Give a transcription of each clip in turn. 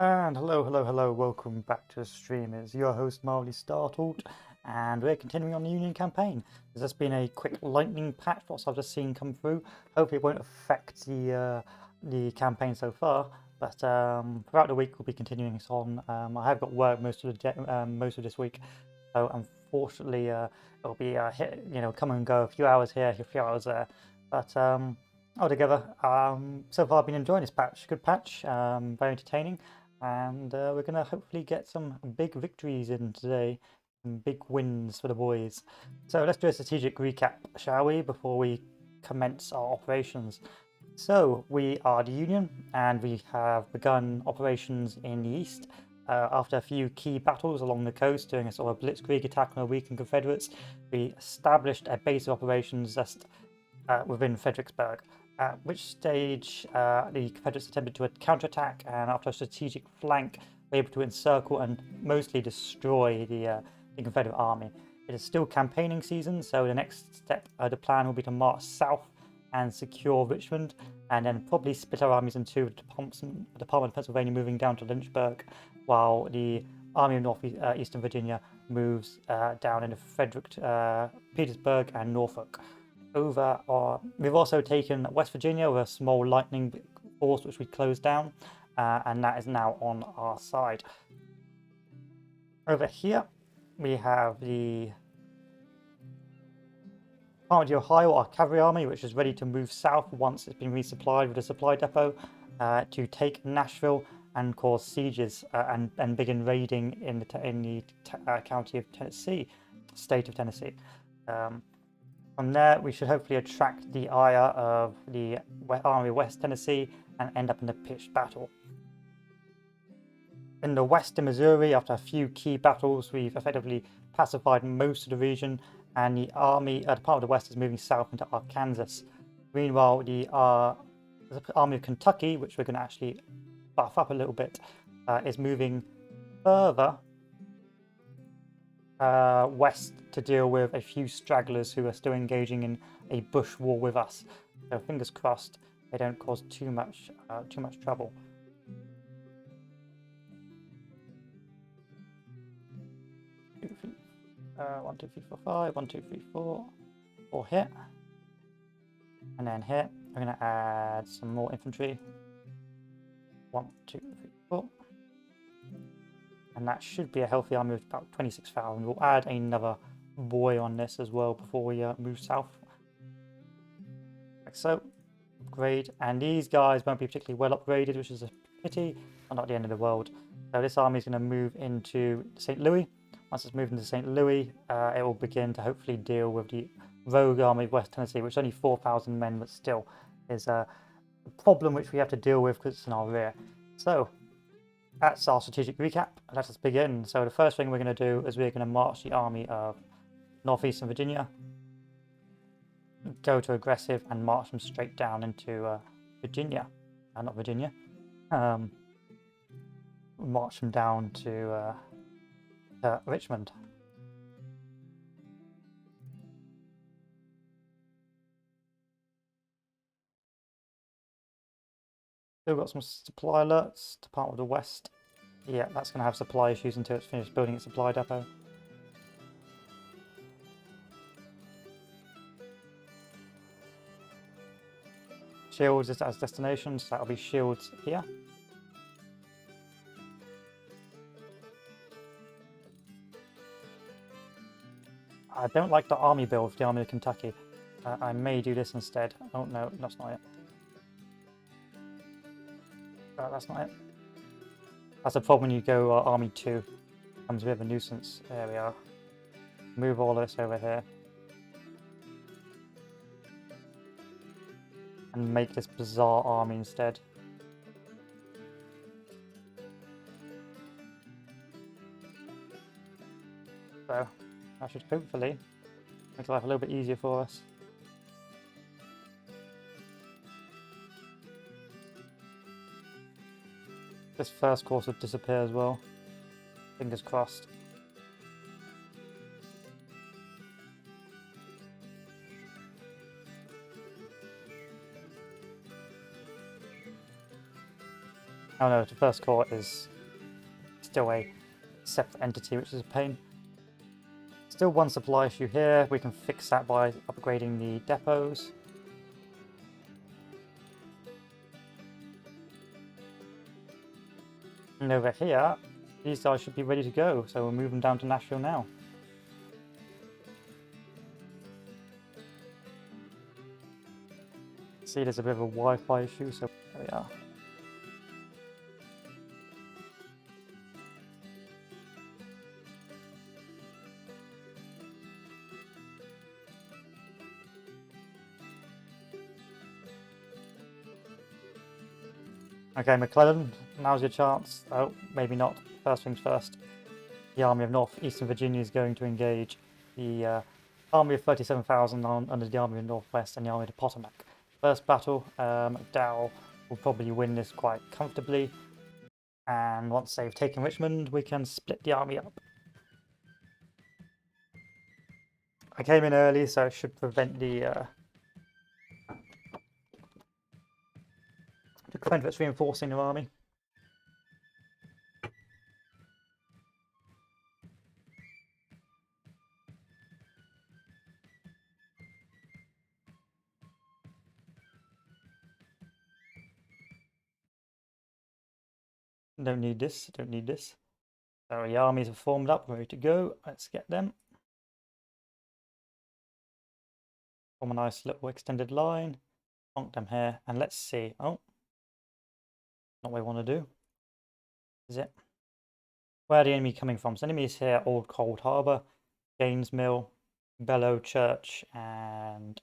And hello, welcome back to the stream. It's your host Marley Startled, and we're continuing on the Union campaign. There's just been a quick lightning patch, what I've just seen come through. Hopefully it won't affect the campaign so far, but throughout the week we'll be continuing this on. I have got work most of this week, so unfortunately it'll be come and go, a few hours here, a few hours there, but altogether, so far I've been enjoying this patch. Good patch, very entertaining. And we're going to hopefully get some big victories in today, some big wins for the boys. So let's do a strategic recap, shall we, before we commence our operations. So we are the Union, and we have begun operations in the east. After a few key battles along the coast, doing a sort of blitzkrieg attack on the weakened Confederates, we established a base of operations just within Fredericksburg. At which stage the Confederates attempted to counterattack, and after a strategic flank, were able to encircle and mostly destroy the Confederate army. It is still campaigning season, so the next step, the plan will be to march south and secure Richmond, and then probably split our armies into the Department of Pennsylvania moving down to Lynchburg, while the Army of Northeastern Virginia moves down into Petersburg and Norfolk. We've also taken West Virginia with a small lightning force which we closed down, and that is now on our side. Over here we have the Department of Ohio, our cavalry army, which is ready to move south once it's been resupplied with a supply depot to take Nashville and cause sieges and begin raiding in the county of Tennessee, state of Tennessee. From there, we should hopefully attract the ire of the Army of West Tennessee and end up in a pitched battle. In the west in Missouri, after a few key battles, we've effectively pacified most of the region, and the Army, Department of the West, is moving south into Arkansas. Meanwhile, the Army of Kentucky, which we're going to actually buff up a little bit, is moving further west to deal with a few stragglers who are still engaging in a bush war with us. So fingers crossed they don't cause too much trouble. One, two, three, four, five. 1, 2, 3, 4. 4 here, and then here we're going to add some more infantry. 1, 2, 3, 4. And that should be a healthy army of about 26,000. We'll add another boy on this as well before we move south. Like so. Upgrade. And these guys won't be particularly well upgraded, which is a pity, but not the end of the world. So this army is going to move into St. Louis. Once it's moved into St. Louis, it will begin to hopefully deal with the rogue army of West Tennessee, which is only 4,000 men, but still is a problem which we have to deal with because it's in our rear. So that's our strategic recap. Let us begin. So the first thing we're going to do is we're going to march the army of Northeastern Virginia, go to aggressive, and march them straight down into Virginia. Not Virginia. March them down to Richmond. Still got some supply alerts. Department of the West. Yeah, that's going to have supply issues until it's finished building its supply depot. Shields is as destination, so that'll be Shields here. I don't like the army build for the Army of Kentucky. I may do this instead. Oh no, that's not it. That's not it. That's a problem when you go Army 2. Becomes a bit of a nuisance. There we are. Move all of this over here. And make this bizarre army instead. So, that should hopefully make life a little bit easier for us. This first course would disappear as well. Fingers crossed. Oh no, the first corps is still a separate entity, which is a pain. Still one supply issue here. We can fix that by upgrading the depots. And over here, these guys should be ready to go, so we'll move them down to Nashville now. See, there's a bit of a Wi-Fi issue, so there we are. Okay, McLellan, now's your chance. Oh, maybe not. First things first. The Army of Northeastern Virginia is going to engage the Army of 37,000 under the Army of Northwest and the Army of the Potomac. First battle, McDowell will probably win this quite comfortably. And once they've taken Richmond, we can split the army up. I came in early, so it should prevent the Confederates reinforcing their army. Don't need this, don't need this. So the armies are formed up, ready to go. Let's get them. Form a nice little extended line. Plonk them here, and let's see. Oh, not what I want to do. Is it? Where are the enemy coming from? So the enemy is here, Old Cold Harbour, Gaines Mill, Bellow Church, and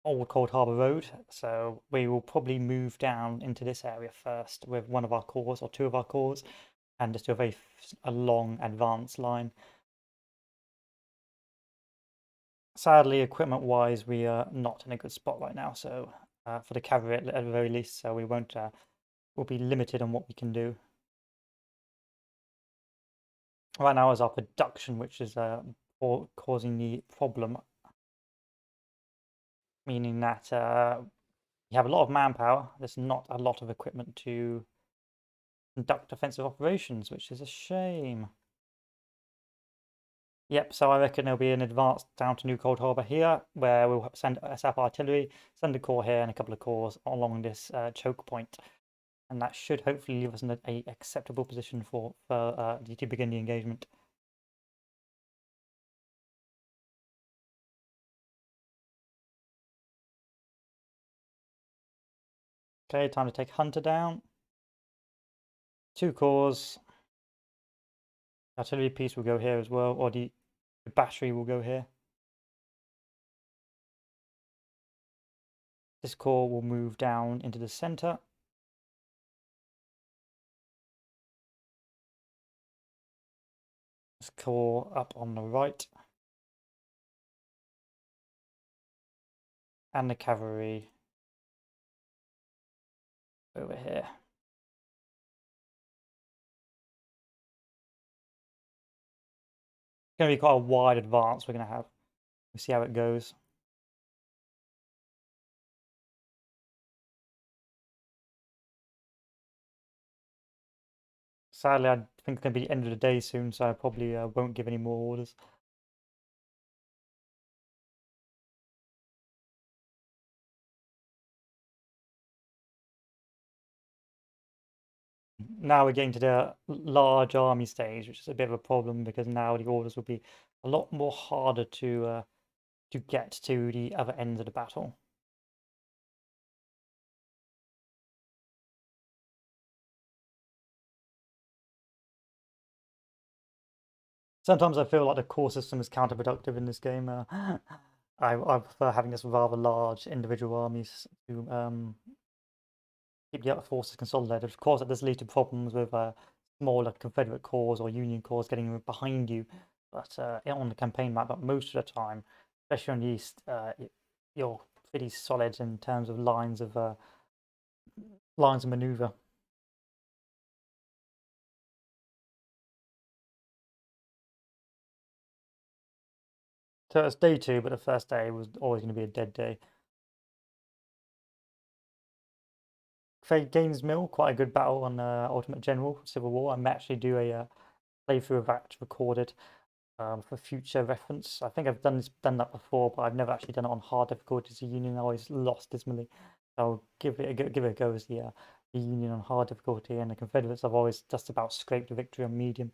Old Cold Harbour Road. So we will probably move down into this area first with one of our corps or two of our corps, and just do a long advance line. Sadly, equipment-wise, we are not in a good spot right now. So for the cavalry at the very least, so we won't. We'll be limited on what we can do. Right now is our production, which is causing the problem. Meaning that you have a lot of manpower. There's not a lot of equipment to conduct offensive operations, which is a shame. Yep, so I reckon there'll be an advance down to New Cold Harbour here, where we'll send SF artillery, send a corps here, and a couple of corps along this choke point. And that should hopefully leave us in a acceptable position for to begin the engagement. Okay, time to take Hunter down. 2 corps. Artillery piece will go here as well, or the battery will go here. This corps will move down into the center. This corps up on the right. And the cavalry over here. It's going to be quite a wide advance we're going to have. We'll see how it goes. Sadly, I think it's going to be the end of the day soon, so I probably won't give any more orders. Now we're getting to the large army stage, which is a bit of a problem because now the orders will be a lot more harder to get to the other ends of the battle. Sometimes I feel like the core system is counterproductive in this game. I prefer having this rather large individual armies to keep the other forces consolidated. Of course, that does lead to problems with smaller Confederate corps or Union corps getting behind you, but on the campaign map. But most of the time, especially on the east, you're pretty solid in terms of lines of maneuver. So it's day 2, but the first day was always going to be a dead day. Gaines Mill, quite a good battle on Ultimate General Civil War. I may actually do a playthrough of that recorded for future reference. I think I've done that before, but I've never actually done it on hard difficulties. The Union I always lost dismally. I'll give it a go as the Union on hard difficulty, and the Confederates I've always just about scraped a victory on medium.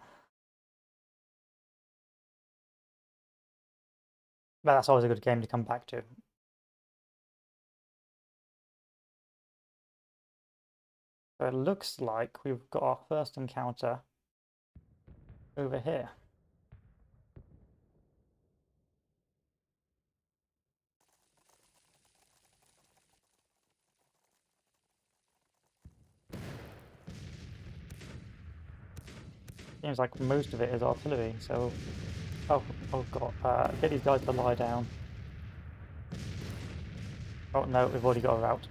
But that's always a good game to come back to. So it looks like we've got our first encounter over here. Seems like most of it is artillery, so I've got get these guys to lie down. Oh no, we've already got a route.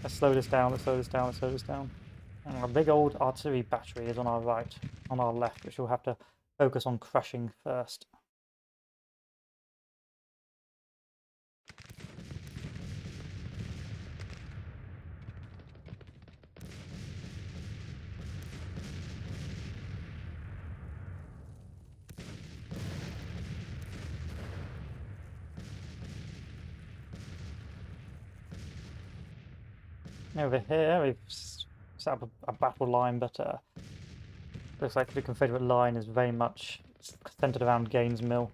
Let's slow this down, let's slow this down, let's slow this down. And a big old artillery battery is on our right, on our left, which we'll have to focus on crushing first. Over here, we've set up a battle line, but looks like the Confederate line is very much centered around Gaines Mill.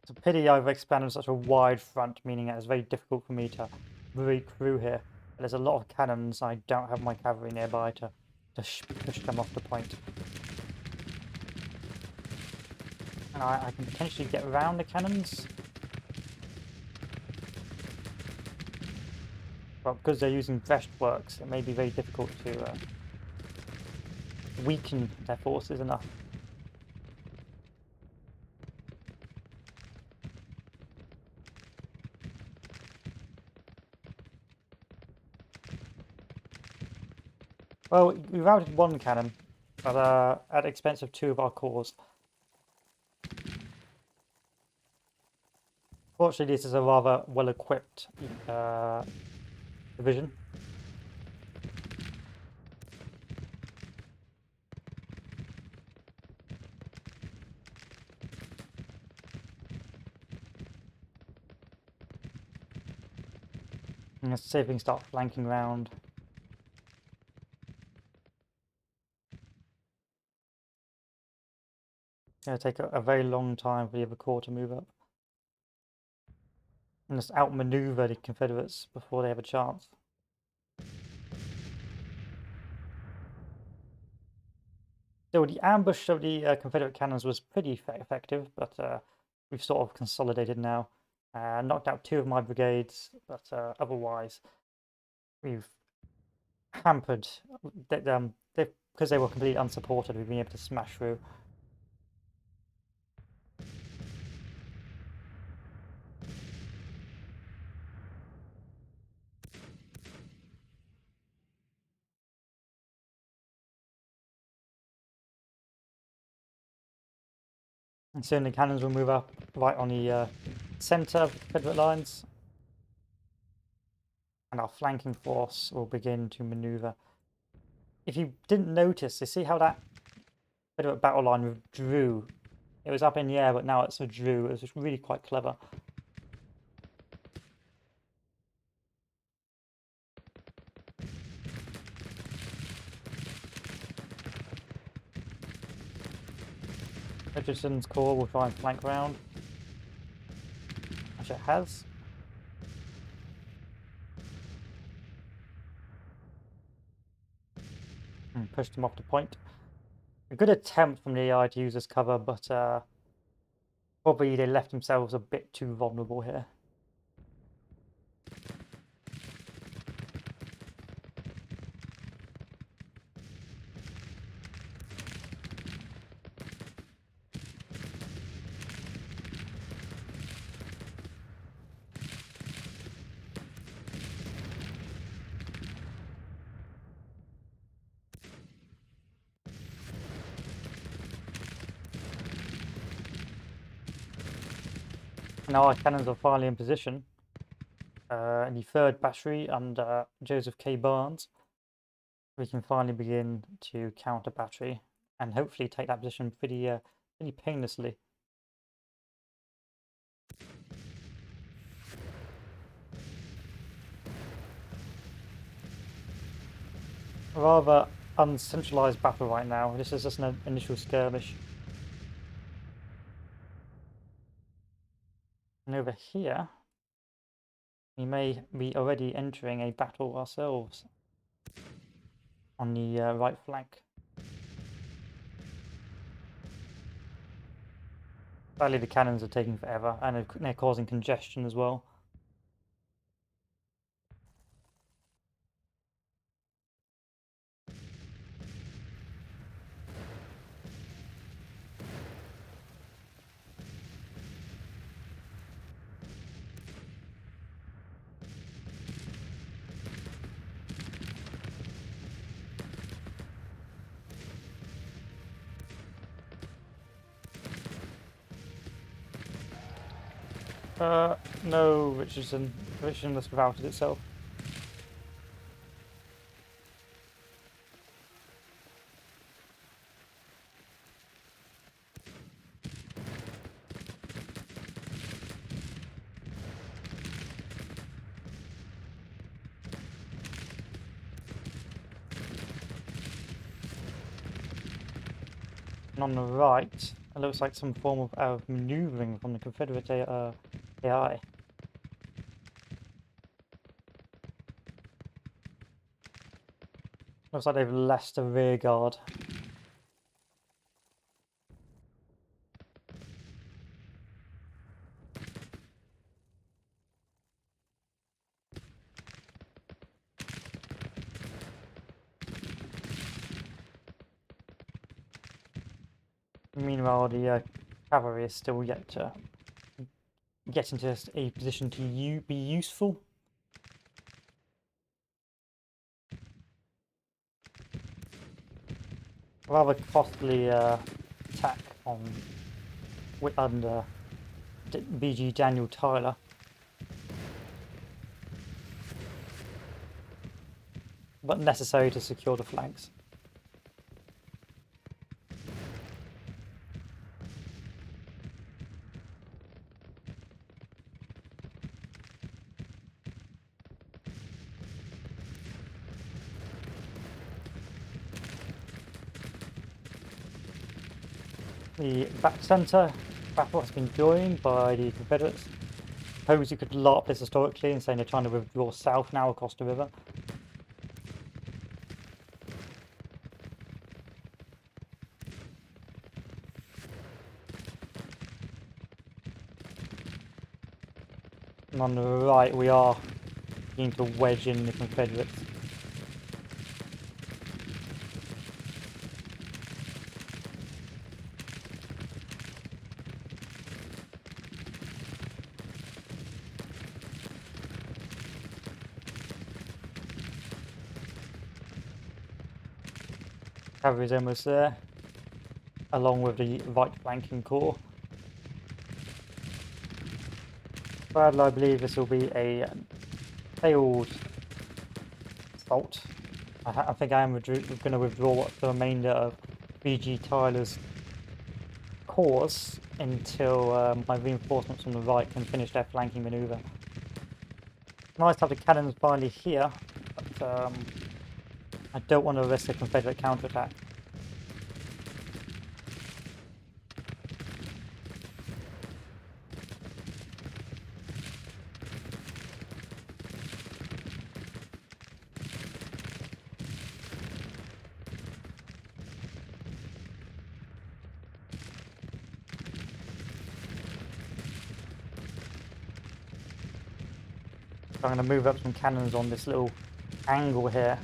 It's a pity I've expanded such a wide front, meaning it's very difficult for me to break through here. There's a lot of cannons. I don't have my cavalry nearby to push them off the point. And I can potentially get around the cannons. But because they're using breastworks, it may be very difficult to weaken their forces enough. Well, we routed one cannon, but at the expense of two of our corps. Fortunately, this is a rather well-equipped division. And let's see if we can start flanking round. It's going to take a very long time for the other corps to move up. And just outmaneuver the Confederates before they have a chance. So the ambush of the Confederate cannons was pretty effective, but we've sort of consolidated now. Knocked out two of my brigades, but otherwise we've hampered them because they were completely unsupported. We've been able to smash through. And soon the cannons will move up right on the centre of the Confederate lines. And our flanking force will begin to manoeuvre. If you didn't notice, you see how that Confederate battle line withdrew? It was up in the air, but now it's withdrew. It was just really quite clever. Richardson's corps will try and flank round. Which it has. And pushed him off the point. A good attempt from the AI to use this cover, but probably they left themselves a bit too vulnerable here. Now our cannons are finally in position. In the 3rd battery under Joseph K. Barnes, we can finally begin to counter battery and hopefully take that position pretty painlessly. A rather uncentralized battle right now. This is just an initial skirmish. And over here, we may be already entering a battle ourselves on the right flank. Sadly, the cannons are taking forever and they're causing congestion as well. No, Richardson must have outed itself. And on the right, it looks like some form of maneuvering from the Confederate AI. Looks like they've left a rear guard. Meanwhile, the cavalry is still yet to get into a position to be useful. Rather costly attack under BG Daniel Tyler. But necessary to secure the flanks. The back centre battle has been joined by the Confederates. Suppose you could LARP this historically and saying they're trying to withdraw south now across the river. And on the right we are beginning to wedge in the Confederates. Cavalry's almost there, along with the right flanking corps. But I believe this will be a failed assault. I think I am going to withdraw the remainder of BG Tyler's corps until my reinforcements from the right can finish their flanking manoeuvre. Nice to have the cannons finally here, but I don't want to risk a Confederate counterattack. So I'm going to move up some cannons on this little angle here.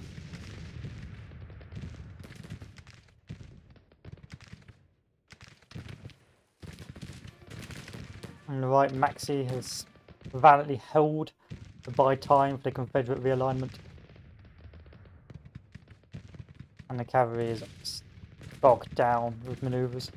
On the right, Maxey has valiantly held to buy time for the Confederate realignment. And the cavalry is bogged down with manoeuvres.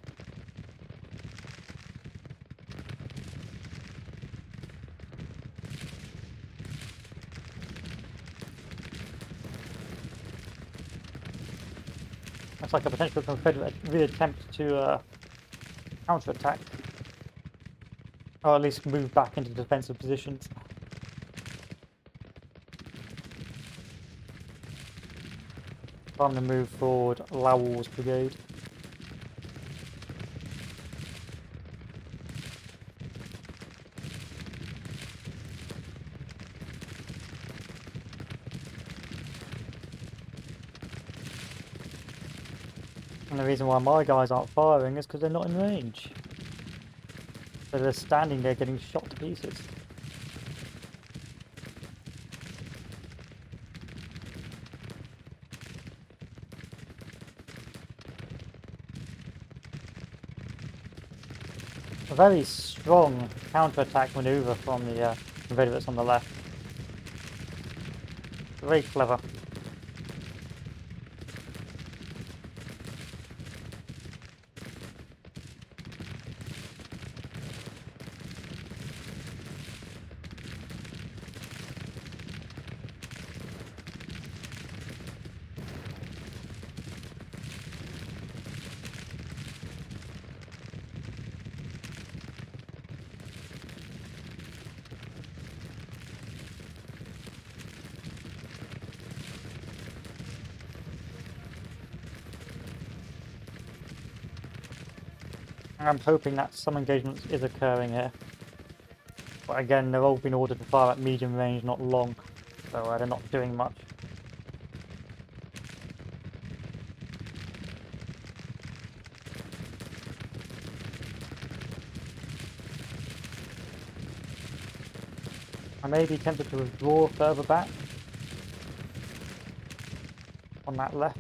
looks like a potential Confederate reattempt to counterattack, or at least move back into defensive positions. Time to move forward Lowell's brigade. And the reason why my guys aren't firing is because they're not in range. So they're standing there getting shot to pieces. A very strong counter-attack maneuver from the Confederates on the left. Very clever. I'm hoping that some engagement is occurring here. But again, they've all been ordered to fire at medium range, not long, so they're not doing much. I may be tempted to withdraw further back on that left.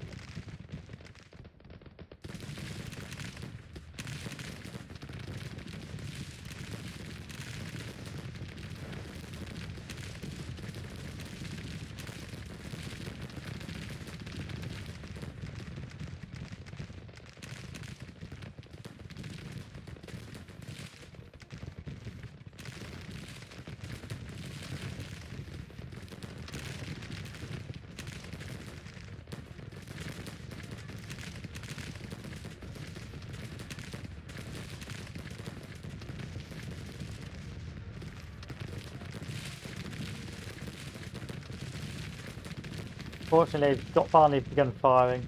Fortunately, they've got finally begun firing.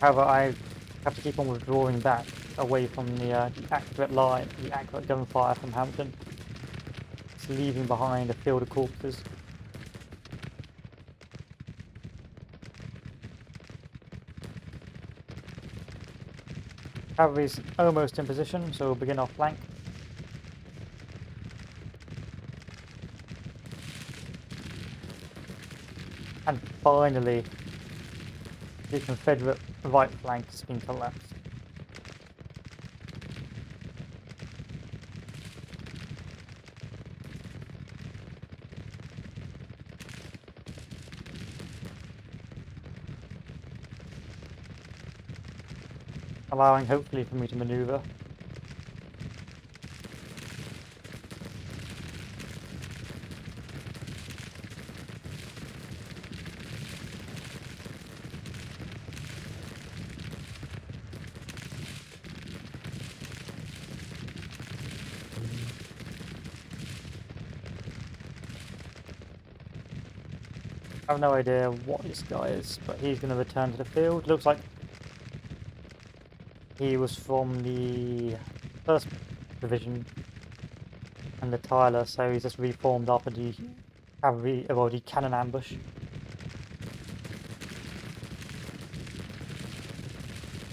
However, I have to keep on withdrawing back away from the accurate line, the accurate gunfire from Hampton. It's leaving behind a field of corpses. Cavalry's almost in position, so we'll begin our flank. And finally, the Confederate right flank has been collapsed. Allowing hopefully for me to maneuver. I have no idea what this guy is, but he's going to return to the field. Looks like he was from the 1st Division and the Tyler, so he's just reformed after the cavalry, well, the cannon ambush.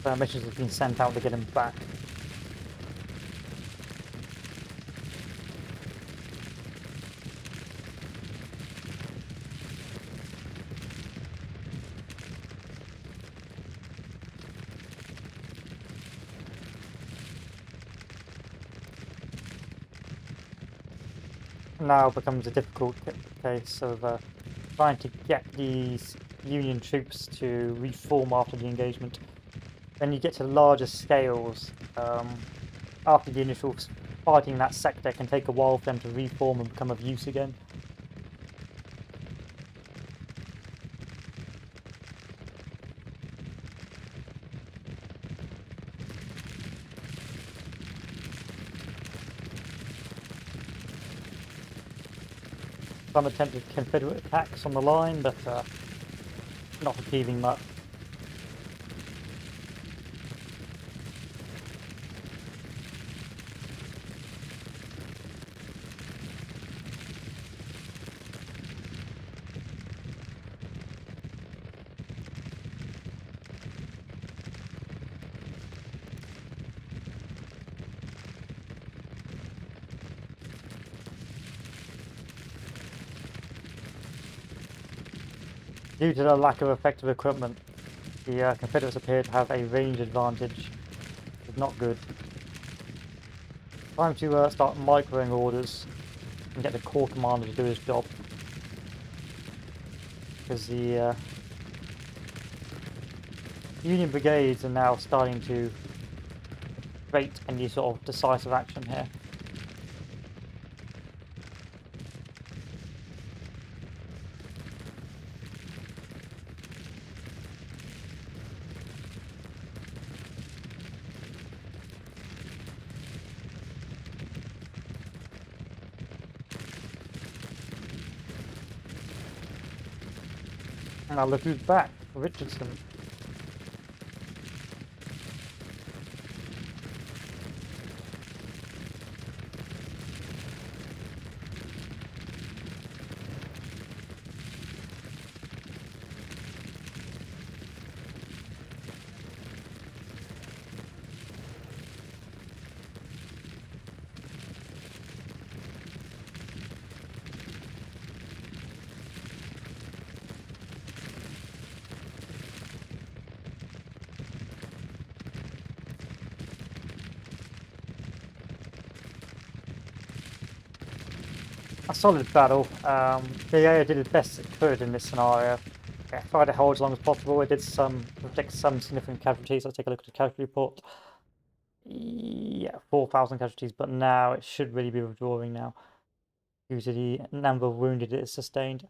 So missions have been sent out to get him back. Now becomes a difficult case of trying to get these Union troops to reform after the engagement. When you get to larger scales, after the initial fighting in that sector, it can take a while for them to reform and become of use again. some attempted Confederate attacks on the line, but not achieving much. Due to the lack of effective equipment, the Confederates appear to have a range advantage. It's not good. Time to start microing orders and get the Corps Commander to do his job. Because the Union Brigades are now starting to rate any sort of decisive action here. And now look who's back, Richardson. A solid battle. BA did its best it could in this scenario. Yeah, tried to hold as long as possible. It did predict some significant casualties. Let's take a look at the casualty report. Yeah, 4,000 casualties, but now it should really be withdrawing now due to the number of wounded it has sustained.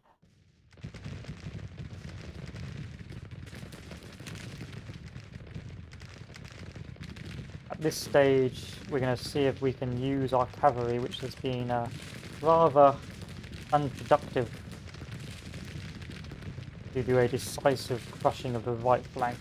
At this stage, we're going to see if we can use our cavalry, which has been rather unproductive, to do a decisive crushing of the right flank.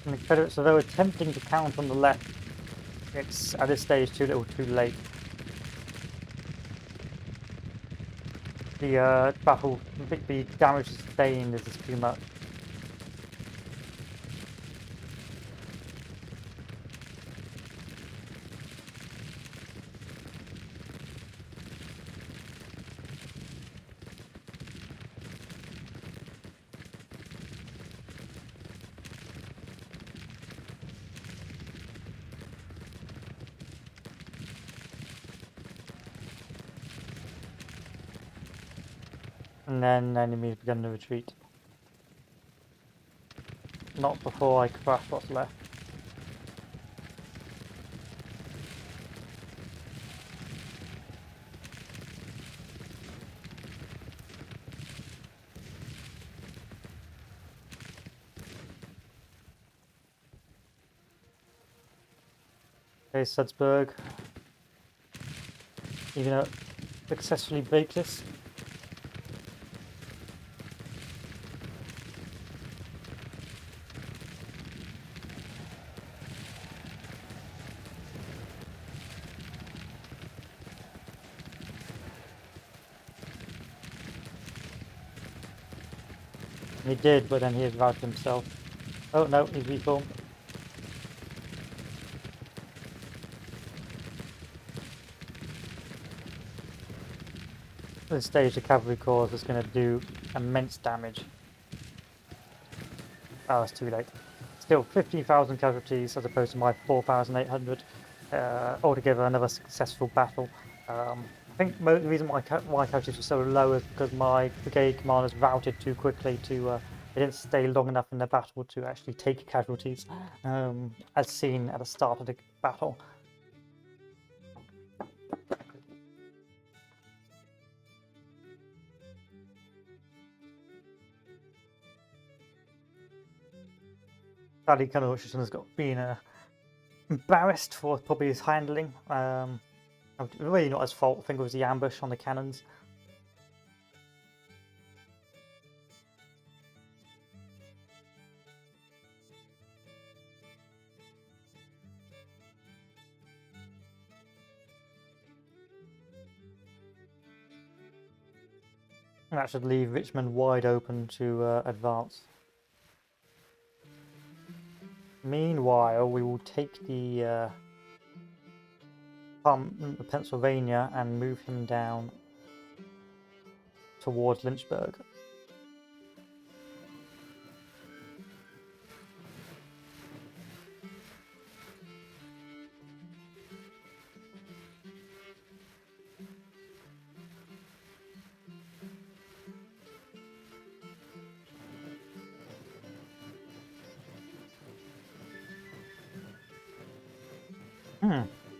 And the Confederates, although attempting to count on the left, it's at this stage too little too late. The battle, the damage sustained is just too much. And then the enemies begun to retreat. Not before I crash what's left. Okay, Sudsburg. You gonna successfully break this? He did, but then he has routed himself. Oh no, he's reformed. At this stage, the cavalry corps is going to do immense damage. Oh, it's too late. Still 15,000 casualties as opposed to my 4,800. Altogether, another successful battle. I think the reason why casualties were so low is because my brigade commanders routed too quickly to they didn't stay long enough in the battle to actually take casualties, as seen at the start of the battle. Sadly, Colonel Richardson has been embarrassed for probably his handling. Really not his fault. I think it was the ambush on the cannons. And that should leave Richmond wide open to advance. Meanwhile, we will take the Pennsylvania and move him down towards Lynchburg.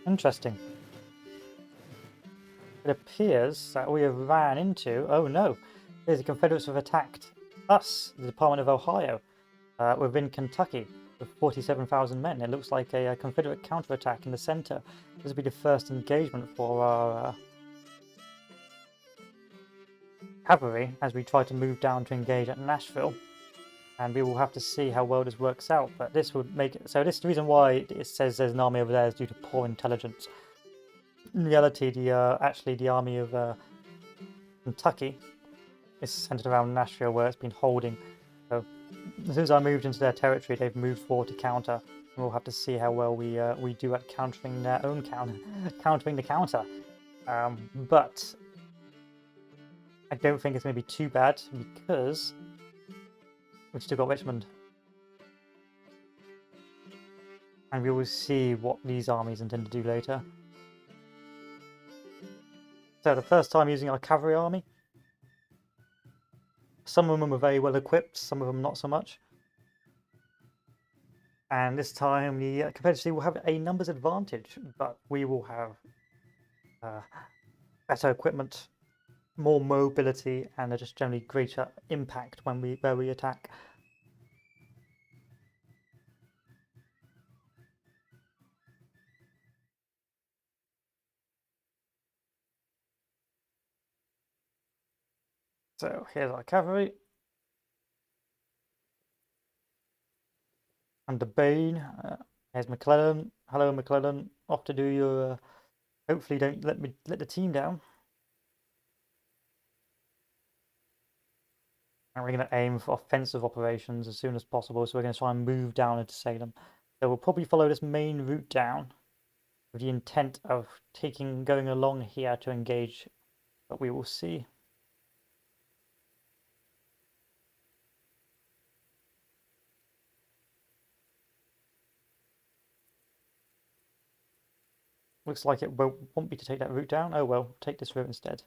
Interesting. It appears that we have ran into... Oh no! The Confederates have attacked us, the Department of Ohio, within Kentucky, with 47,000 men. It looks like a Confederate counterattack in the center. This will be the first engagement for our cavalry as we try to move down to engage at Nashville. And we will have to see how well this works out. But this would make it... So this is the reason why it says there's an army over there is due to poor intelligence. In reality, actually the army of Kentucky is centered around Nashville, where it's been holding. So as soon as I moved into their territory, they've moved forward to counter. And we'll have to see how well we do at countering their own countering the counter. But I don't think it's going to be too bad because we've still got Richmond. And we will see what these armies intend to do later. So the first time using our cavalry army. Some of them are very well equipped, some of them not so much. And this time the Confederacy will have a numbers advantage, but we will have better equipment, more mobility, and just generally greater impact when where we attack. So here's our cavalry. Under Bain, here's McLellan. Hello, McLellan. Off to do your. Hopefully, don't let the team down. And we're going to aim for offensive operations as soon as possible. So we're going to try and move down into Salem. So we'll probably follow this main route down with the intent of going along here to engage. But we will see. Looks like it won't want me to take that route down. Oh well, take this route instead.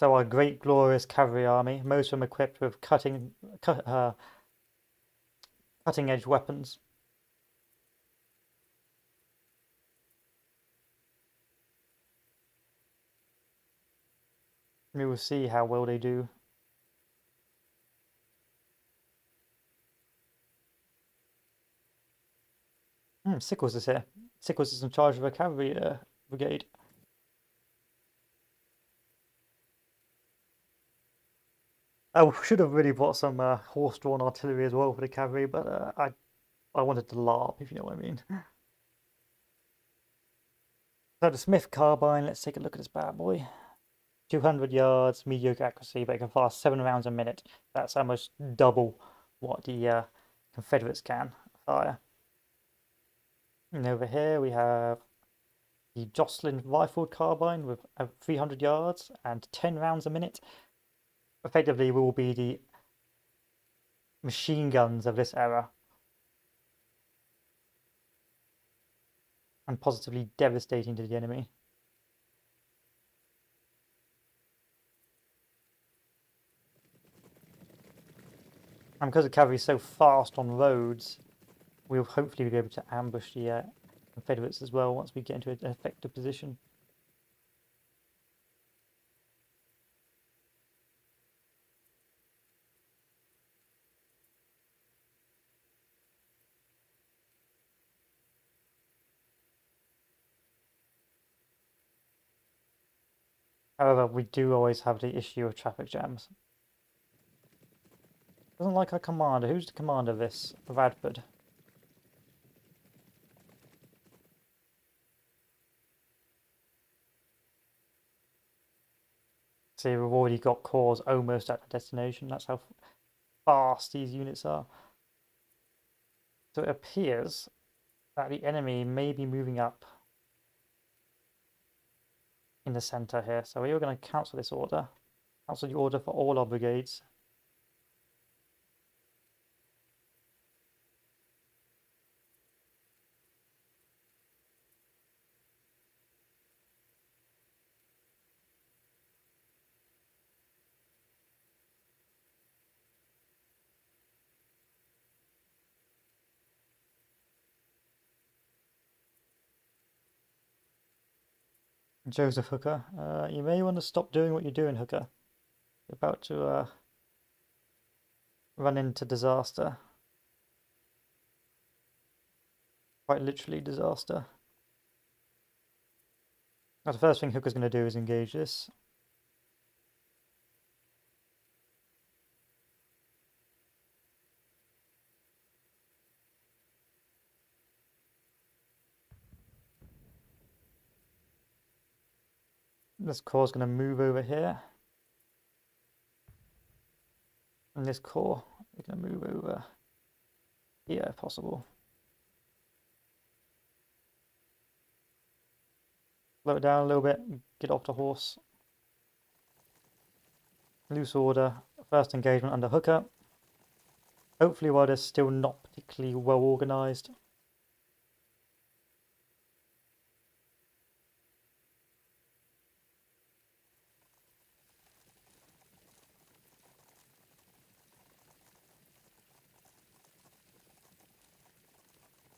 So our great glorious cavalry army, most of them equipped with cutting edge weapons. We will see how well they do. Sickles is here. Sickles is in charge of a cavalry brigade. I should have really brought some horse-drawn artillery as well for the cavalry, but I wanted to LARP, if you know what I mean. So the Smith Carbine, let's take a look at this bad boy. 200 yards, mediocre accuracy, but it can fire 7 rounds a minute. That's almost double what the Confederates can fire. And over here we have the Jocelyn rifled carbine with 300 yards and 10 rounds a minute. Effectively, we will be the machine guns of this era. And positively devastating to the enemy. And because the cavalry is so fast on roads, we'll hopefully be able to ambush the Confederates as well once we get into an effective position. However, we do always have the issue of traffic jams. Doesn't like our commander. Who's the commander of this? Radford. See, we've already got corps almost at the destination. That's how fast these units are. So it appears that the enemy may be moving up in the centre here. So we are going to cancel this order. Cancel the order for all our brigades. Joseph Hooker, you may want to stop doing what you're doing, Hooker. You're about to run into disaster. Quite literally disaster. Now, the first thing Hooker's going to do is engage this. This corps is going to move over here. And this corps is going to move over here if possible. Slow it down a little bit, get off the horse. Loose order, first engagement under Hooker. Hopefully while they're still not particularly well organised.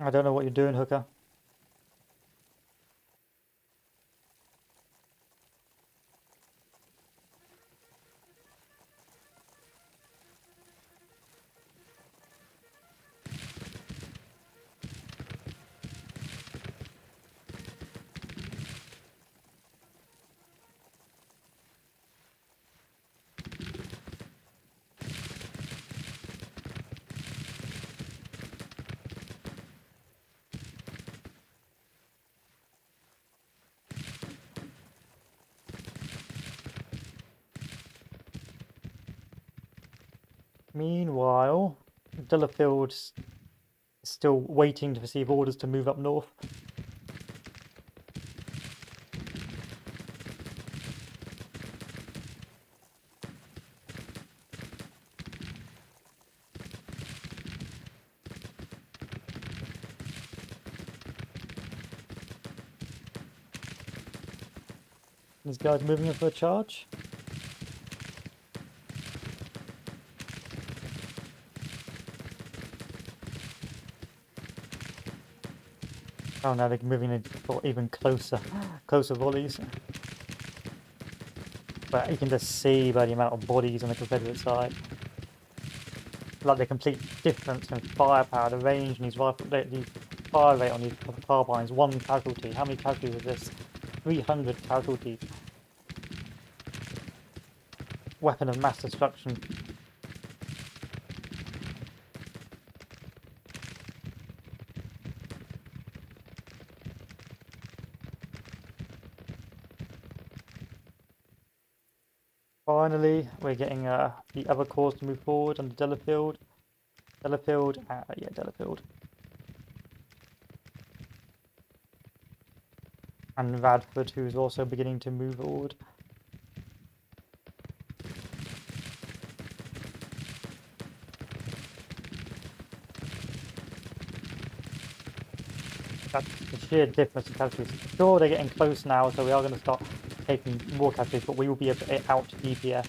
I don't know what you're doing, Hooker. Meanwhile, Delafield's still waiting to receive orders to move up north. These guys moving in for a charge. Oh, now they're moving in for even closer volleys. But you can just see by the amount of bodies on the Confederate side, like the complete difference in firepower, the range and the fire rate on these carbines. 1 casualty. How many casualties is this? 300 casualties. Weapon of mass destruction. Finally, we're getting the other corps to move forward under Delafield. Yeah, Delafield. And Radford, who's also beginning to move forward. That's the sheer difference in casualties. Sure, they're getting close now, so we are going to start taking more casualties, but we will be able to out DPS.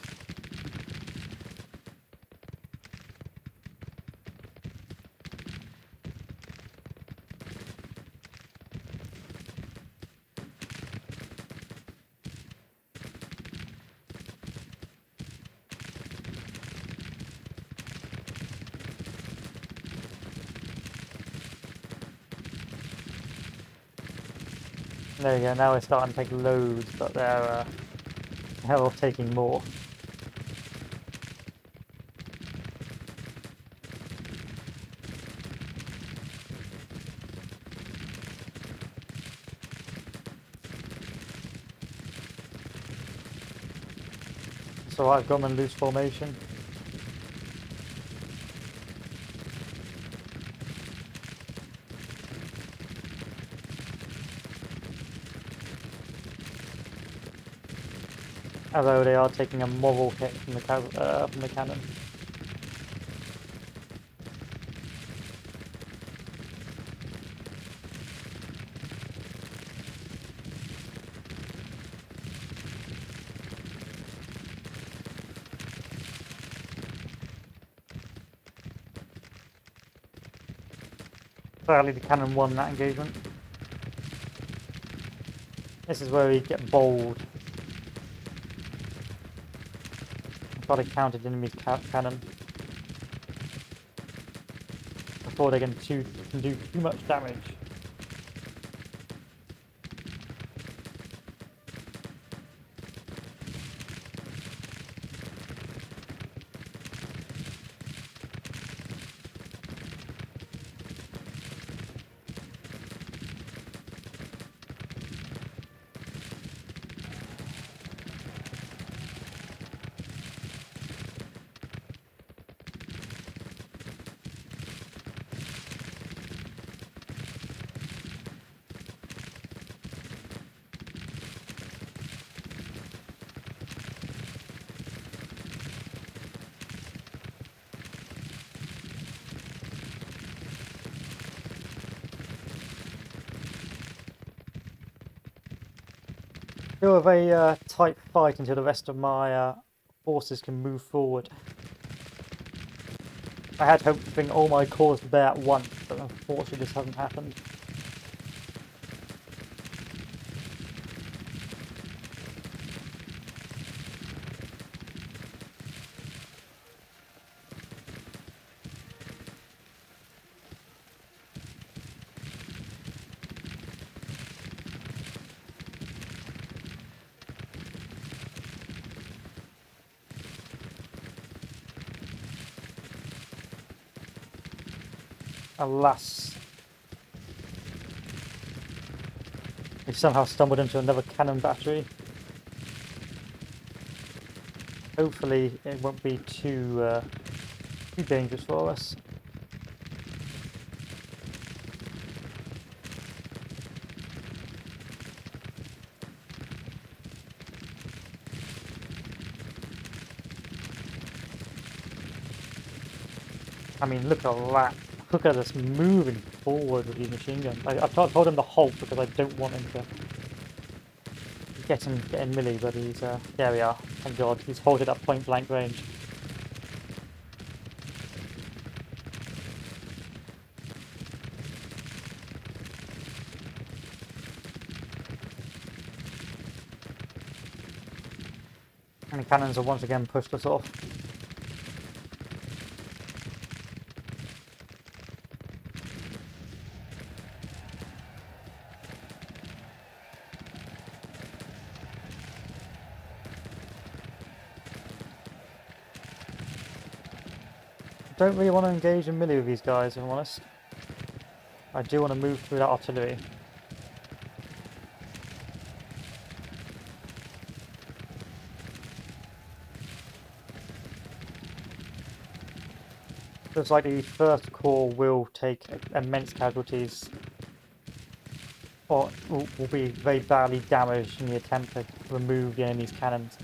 There you go, now we're starting to take loads, but they're hell of taking more. So I've got them in loose formation. Although they are taking a moral hit from the cannon. Sadly, the cannon won that engagement. This is where we get bold. Got to counter the enemy's cannon before they can do too much damage. Still a very tight fight until the rest of my forces can move forward. I had hoped to bring all my corps to bear at once, but unfortunately this hasn't happened. Alas. We somehow stumbled into another cannon battery. Hopefully it won't be too dangerous for us. I mean, look at that. Look at us moving forward with these machine guns. I've told him to halt because I don't want him to get in melee, but he's there we are. Thank God, he's halted at point blank range. And the cannons have once again pushed us off. I don't really want to engage in melee with these guys, if I'm honest. I do want to move through that artillery. Looks like the first corps will take immense casualties, or will be very badly damaged in the attempt to remove the enemy's cannons.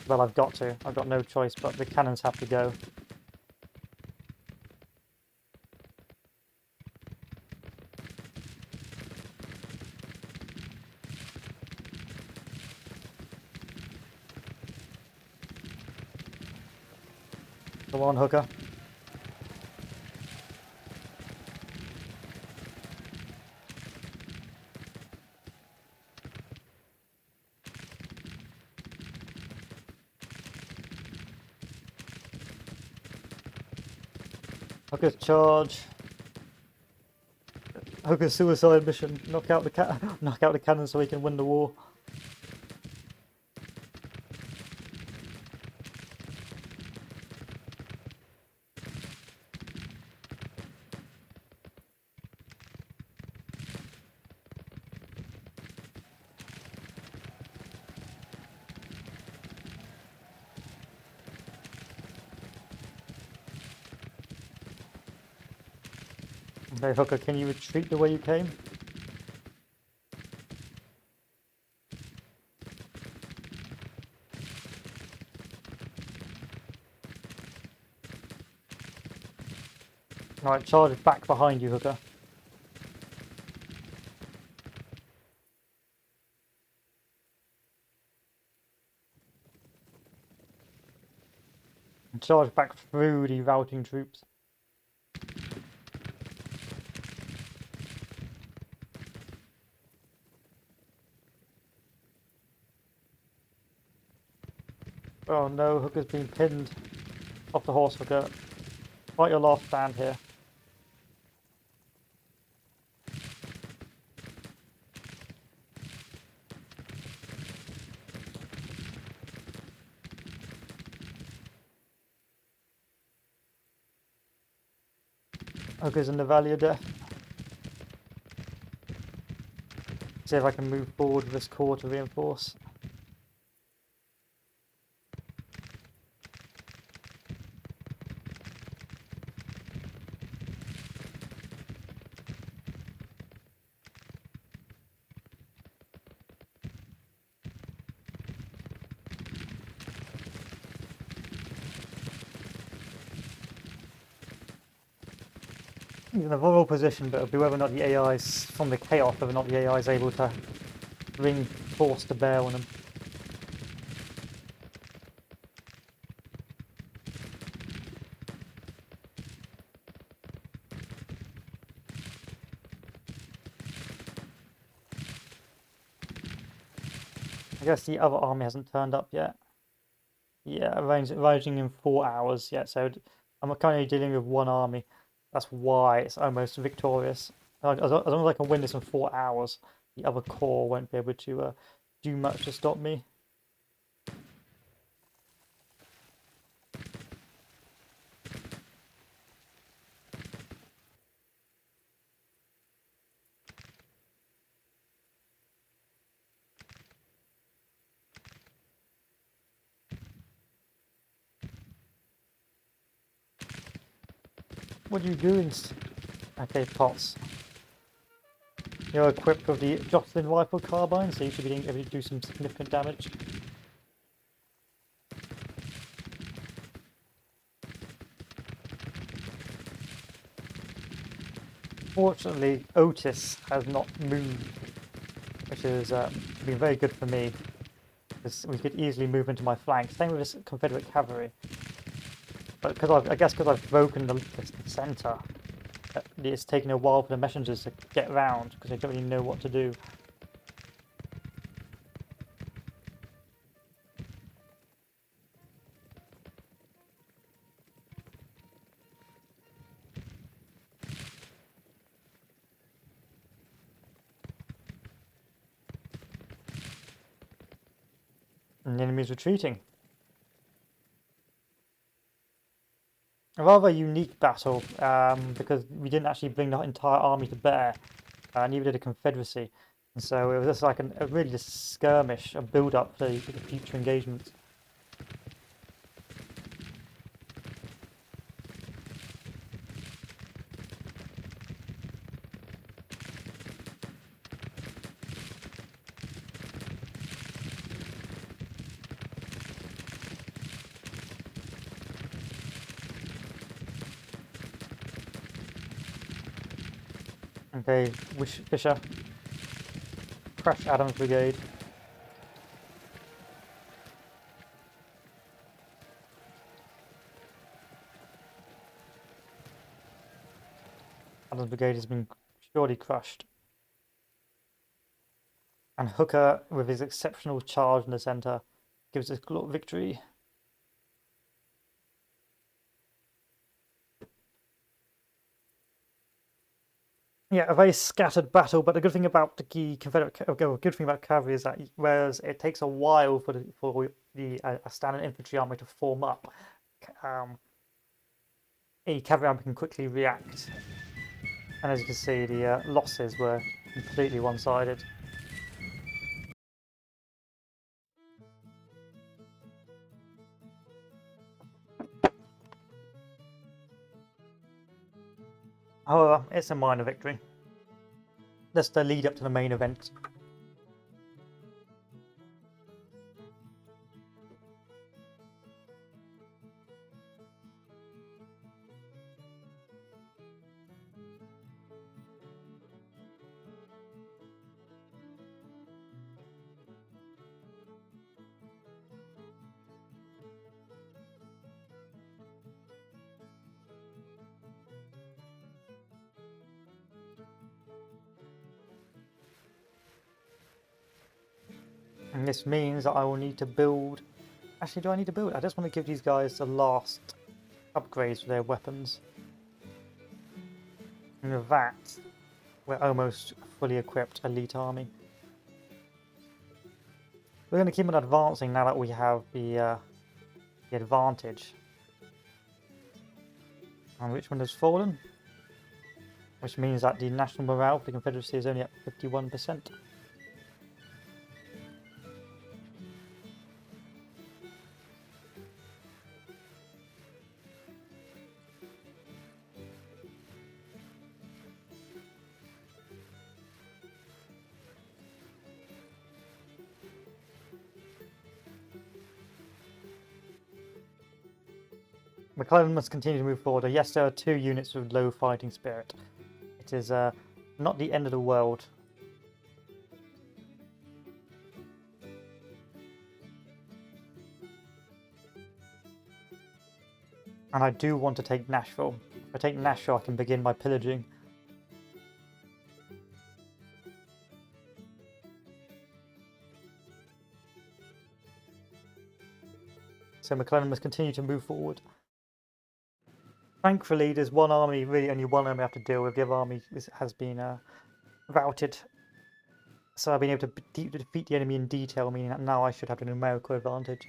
Well, I've got to. I've got no choice, but the cannons have to go. Come on, Hooker. Hooker's charge. Hooker's suicide mission. Knock out the cannon so he can win the war. Okay, Hooker, can you retreat the way you came? Alright, charge back behind you, Hooker. And charge back through the routing troops. Oh no, Hooker's been pinned off the horse, Hooker. Fight your last stand here. Hooker's in the Valley of Death. See if I can move forward with this corps to reinforce. He's in a vulnerable position, but it'll be whether or not the AI's, from the chaos, whether or not the AI is able to bring force to bear on him. I guess the other army hasn't turned up yet. Yeah, arranging in 4 hours. Yeah, so I'm currently dealing with one army. That's why it's almost victorious. As long as I can win this in 4 hours, the other corps won't be able to do much to stop me. What are you doing? Okay, Potts. You're equipped with the Jocelyn rifle carbine, so you should be able to do some significant damage. Fortunately, Otis has not moved, which has been very good for me, because we could easily move into my flank. Same with this Confederate cavalry. But I guess because I've broken the centre, it's taken a while for the messengers to get round, because they don't really know what to do. And the enemy's retreating. A rather unique battle, because we didn't actually bring the entire army to bear, neither did the Confederacy. And so it was just like a really just skirmish, a build-up for the future engagements. Okay, Fisher. Crush Adams' brigade. Adams' brigade has been surely crushed. And Hooker, with his exceptional charge in the centre, gives us victory. Yeah, a very scattered battle. But the good thing about the good thing about cavalry is that whereas it takes a while for the a standard infantry army to form up, um, a cavalry army can quickly react. And as you can see, the losses were completely one-sided. However, it's a minor victory. That's the lead up to the main event. And this means that I will need to build... Actually, do I need to build? I just want to give these guys the last upgrades for their weapons. And with that, we're almost fully equipped elite army. We're going to keep on advancing now that we have the advantage. And Richmond has fallen, which means that the national morale for the Confederacy is only at 51%. McLellan must continue to move forward. Yes, there are 2 units with low fighting spirit. It is not the end of the world. And I do want to take Nashville. If I take Nashville, I can begin my pillaging. So McLellan must continue to move forward. Thankfully, there's one army, really only one army I have to deal with. The other army has been routed. So I've been able to defeat the enemy in detail, meaning that now I should have a numerical advantage.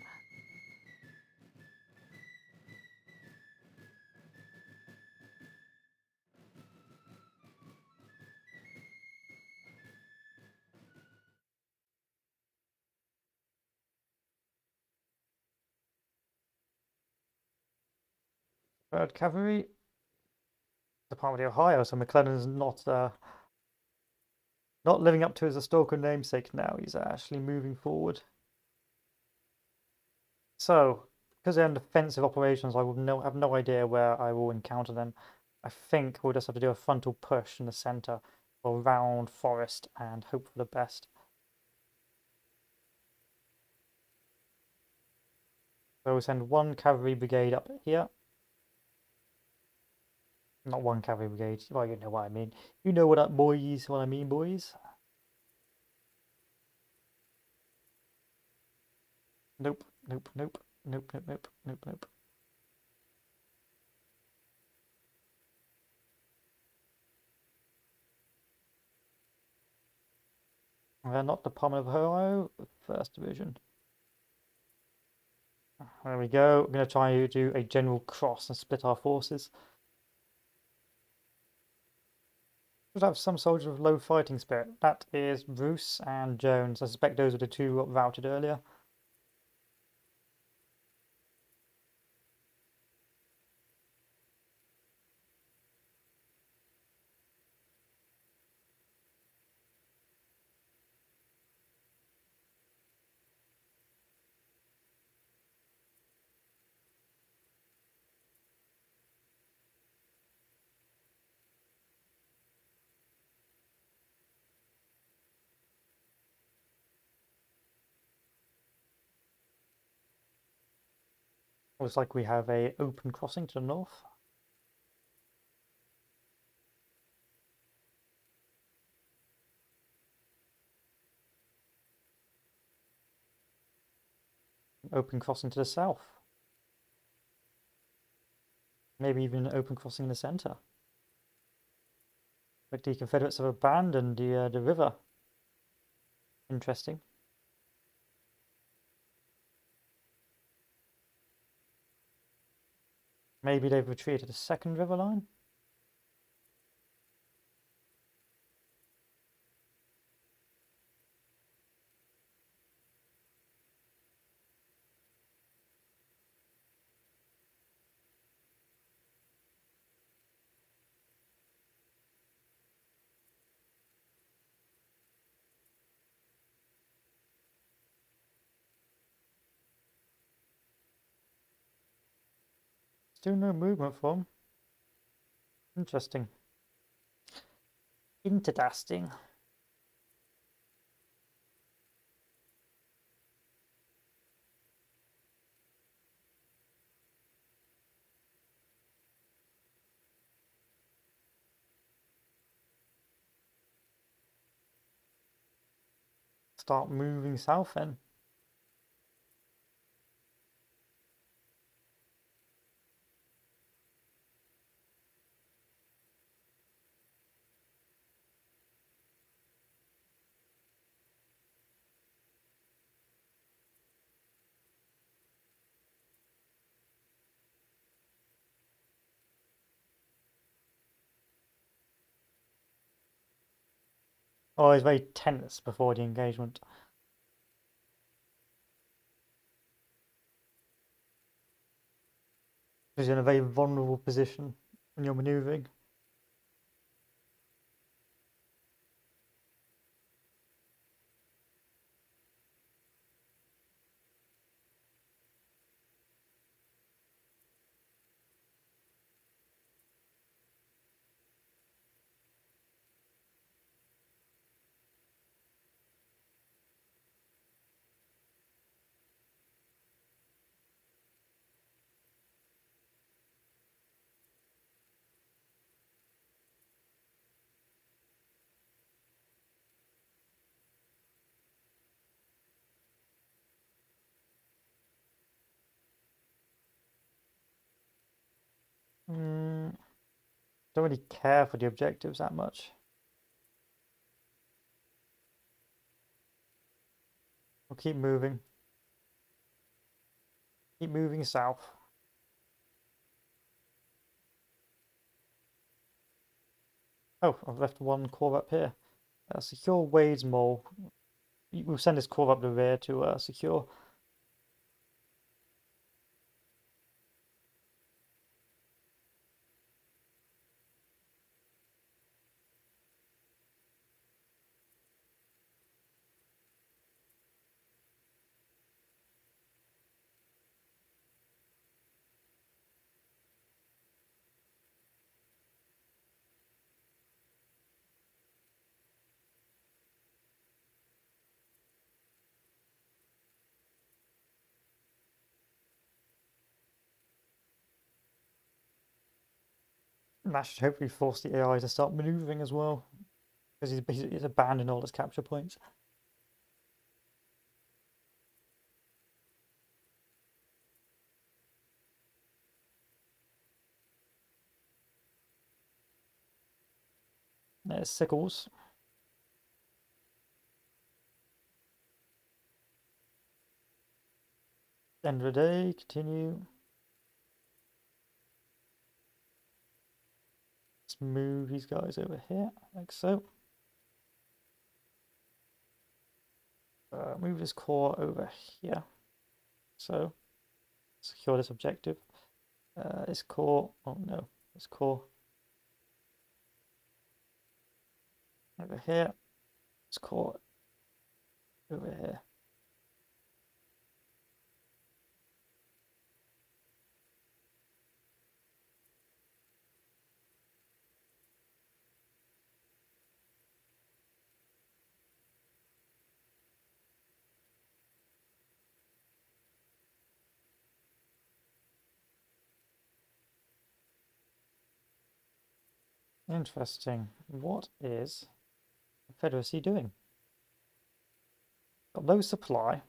Third Cavalry, Department of Ohio. So McLellan's not living up to his historical namesake now. He's actually moving forward. So, because they're in defensive operations, I will have no idea where I will encounter them. I think we'll just have to do a frontal push in the center around forest and hope for the best. So we'll send 1 cavalry brigade up here. Not 1 cavalry brigade. Well, you know what I mean. You know what I mean, boys. Nope, nope, nope, nope, nope, nope, nope, nope. Not Department of Ohio, 1st Division. There we go. I'm going to try to do a general cross and split our forces. Should have some soldiers with low fighting spirit. That is Bruce and Jones. I suspect those are the 2 routed earlier. Looks like we have a open crossing to the north. Open crossing to the south. Maybe even an open crossing in the center. Like the Confederates have abandoned the river. Interesting. Maybe they've retreated to the second river line. Still no movement from. Interesting. Interesting. Start moving south then. Oh, he's very tense before the engagement. He's in a very vulnerable position when you're maneuvering. Don't really care for the objectives that much. We'll keep moving. Keep moving south. Oh, I've left one corps up here. Secure Wade's mole. We'll send this corps up the rear to secure. And that should hopefully force the AI to start maneuvering as well, because he's abandoned all his capture points. There's Sickles. End of the day, continue. Let's move these guys over here, like so. Move this core over here. So, secure this objective. This core, oh no, this core over here. This core over here. Interesting. What is Confederacy doing? Got low supply.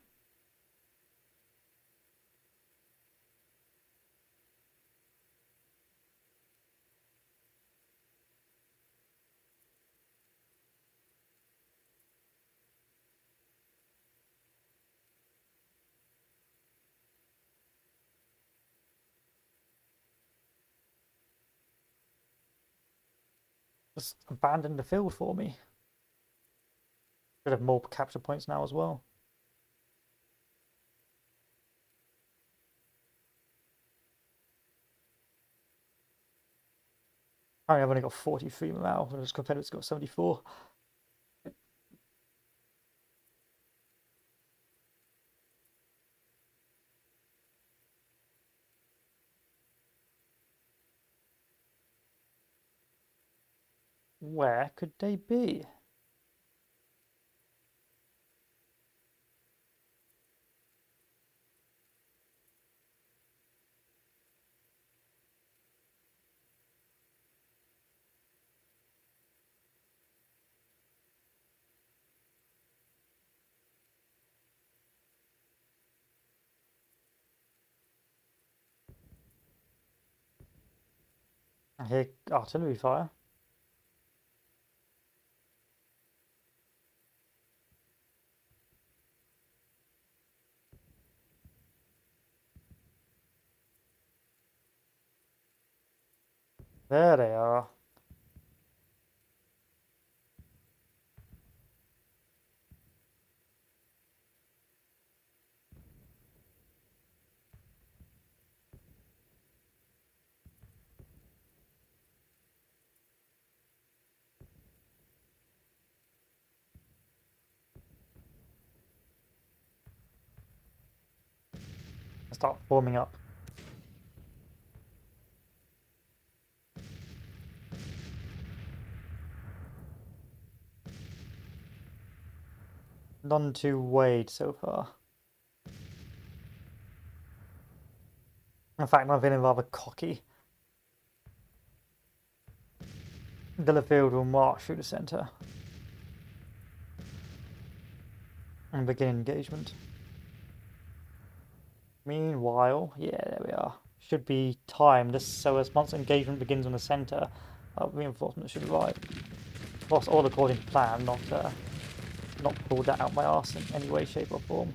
just abandoned the field for me. Should have more capture points now as well. I've only got 43 morale, whereas Confederate's got 74. Where could they be? I hear artillery fire. There they are. I start forming up. None to Wade so far. In fact, I'm feeling rather cocky. Delafield will march through the centre and begin engagement. Meanwhile, yeah, there we are. Should be timed so as once engagement begins on the centre, reinforcements should arrive. Whilst all according to plan, not pulled that out my arse in any way, shape or form.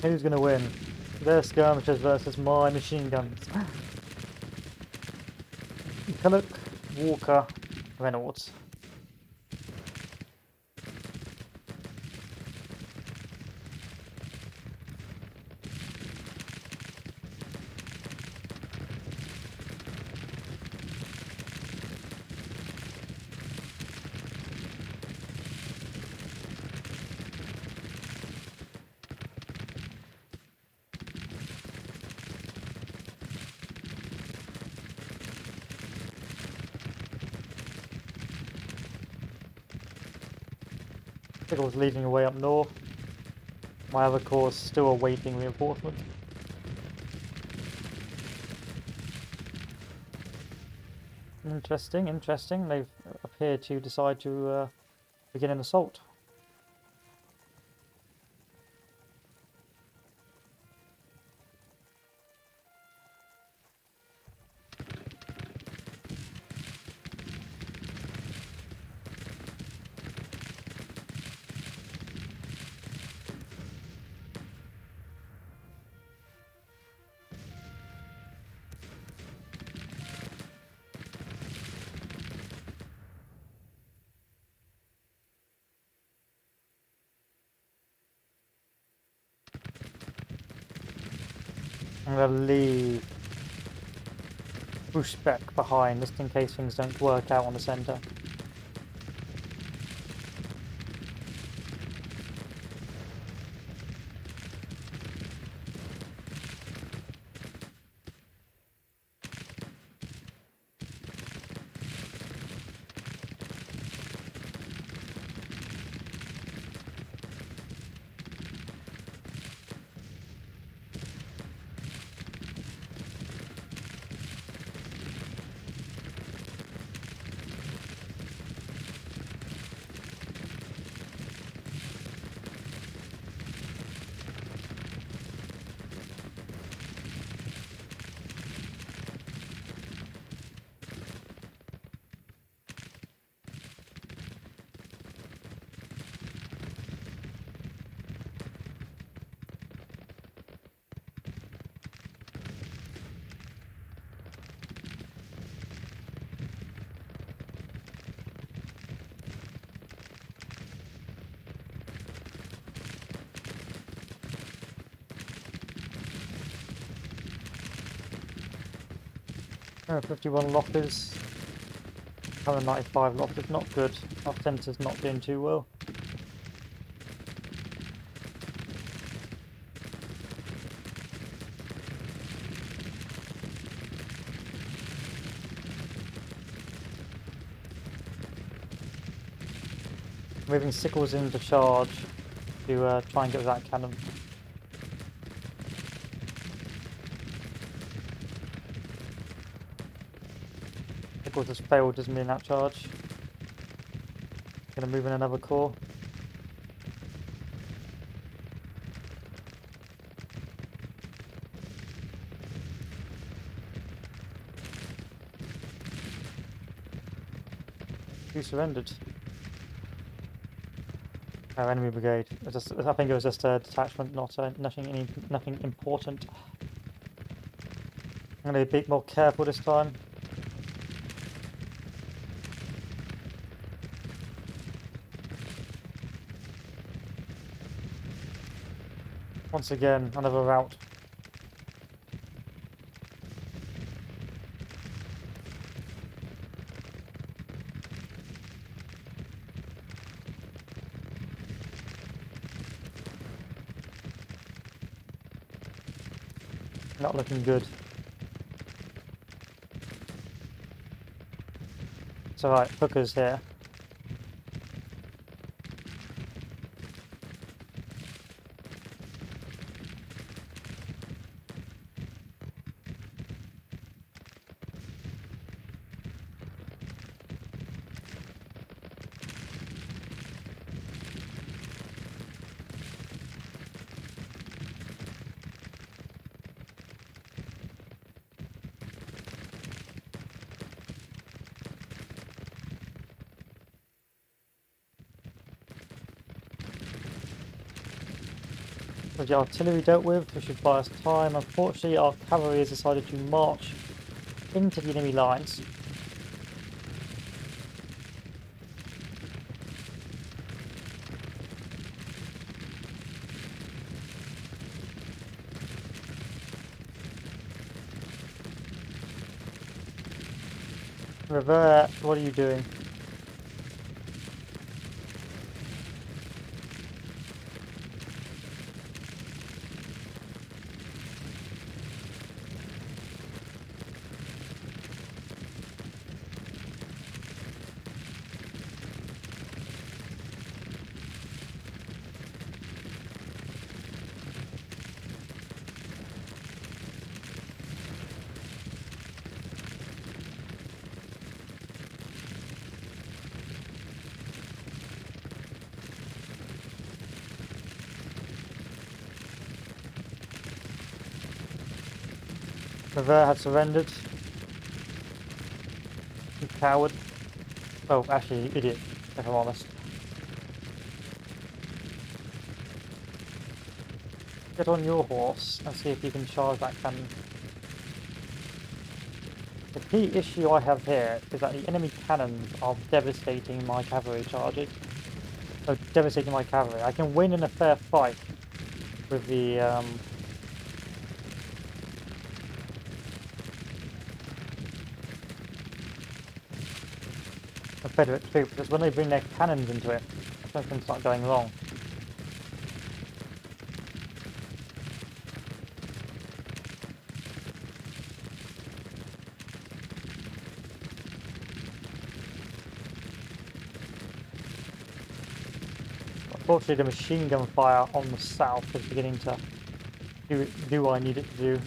Who's going to win? Their skirmishers versus my machine guns. Killock, Walker, Reynolds. Pickle's leading away up north. My other corps still awaiting reinforcement. Interesting, interesting. They've appeared to decide to begin an assault. I'm going to leave Bushbeck behind just in case things don't work out on the centre. 51 lockers. 195 lockers, not good. Our centre's not doing too well. Moving sickles into charge to try and get that cannon. Sickles has failed, doesn't mean that charge. Gonna move in another core. Who surrendered? Oh, enemy brigade. I think it was just a detachment, not nothing important. I'm going to be a bit more careful this time. Once again, another rout. Not looking good. It's alright, Hooker's here. With the artillery dealt with, we should buy us time. Unfortunately, our cavalry has decided to march into the enemy lines. Revert, what are you doing? Revere had surrendered. You coward. Oh, actually, you idiot, if I'm honest. Get on your horse and see if you can charge that cannon. The key issue I have here is that the enemy cannons are devastating my cavalry charges. Oh, devastating my cavalry. I can win in a fair fight with the Confederate troops, because when they bring their cannons into it, something starts going wrong. Unfortunately, the machine gun fire on the south is beginning to do what I need it to do.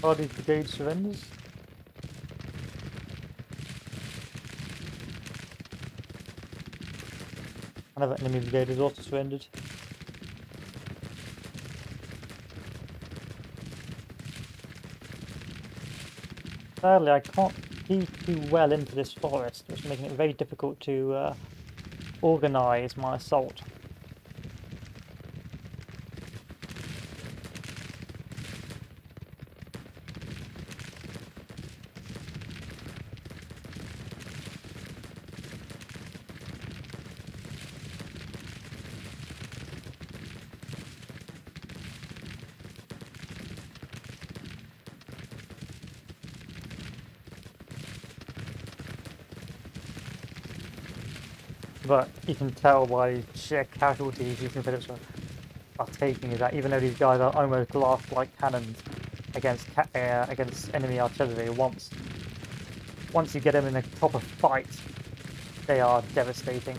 Hardy's brigade surrenders. Another enemy brigade has also surrendered. Sadly, I can't see too well into this forest, which is making it very difficult to organise my assault. But you can tell by sheer casualties these Confederates are taking is that even though these guys are almost glass-like cannons against enemy artillery, once you get them in a proper fight, they are devastating.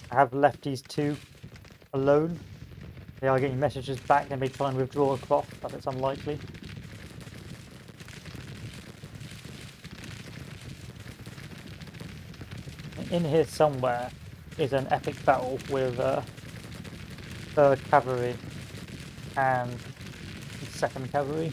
I have left these two alone. They are getting messages back. They may try and withdraw across, but it's unlikely. In here somewhere is an epic battle with 3rd Cavalry and 2nd Cavalry.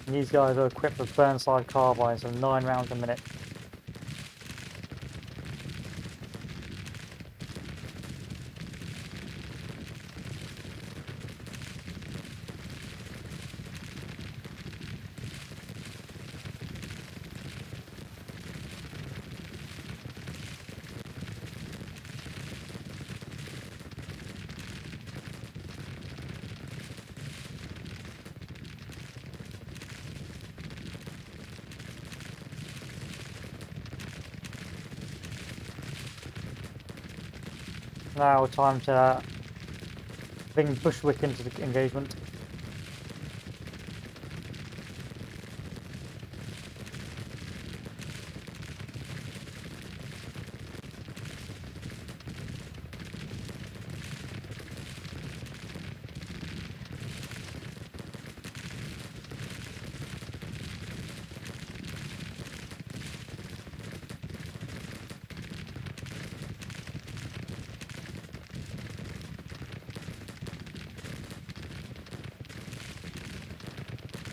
And these guys are equipped with Burnside carbines of 9 rounds a minute. Now time to bring Bushwick into the engagement.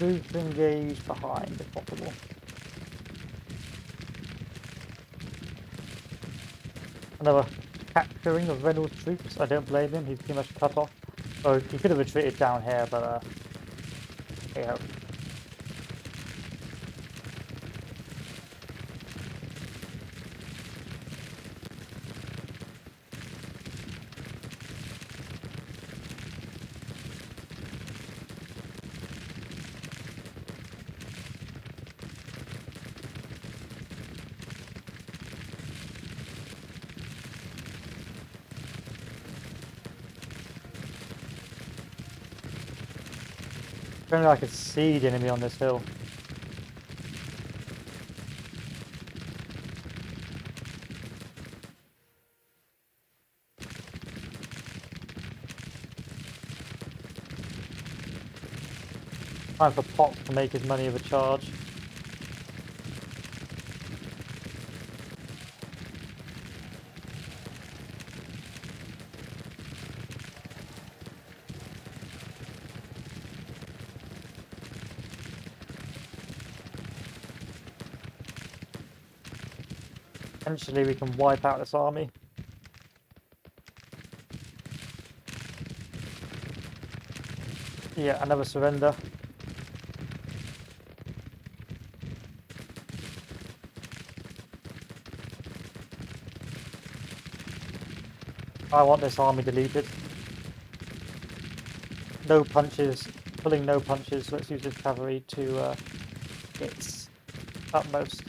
Move to engage behind if possible. Another capturing of Reynolds' troops. I don't blame him, he's pretty much cut off. So he could have retreated down here, but hey ho. If only I could see the enemy on this hill. Time for Pop to make his money of a charge. Eventually we can wipe out this army. Yeah, another surrender. I want this army deleted. No punches, pulling no punches, so let's use this cavalry to its utmost.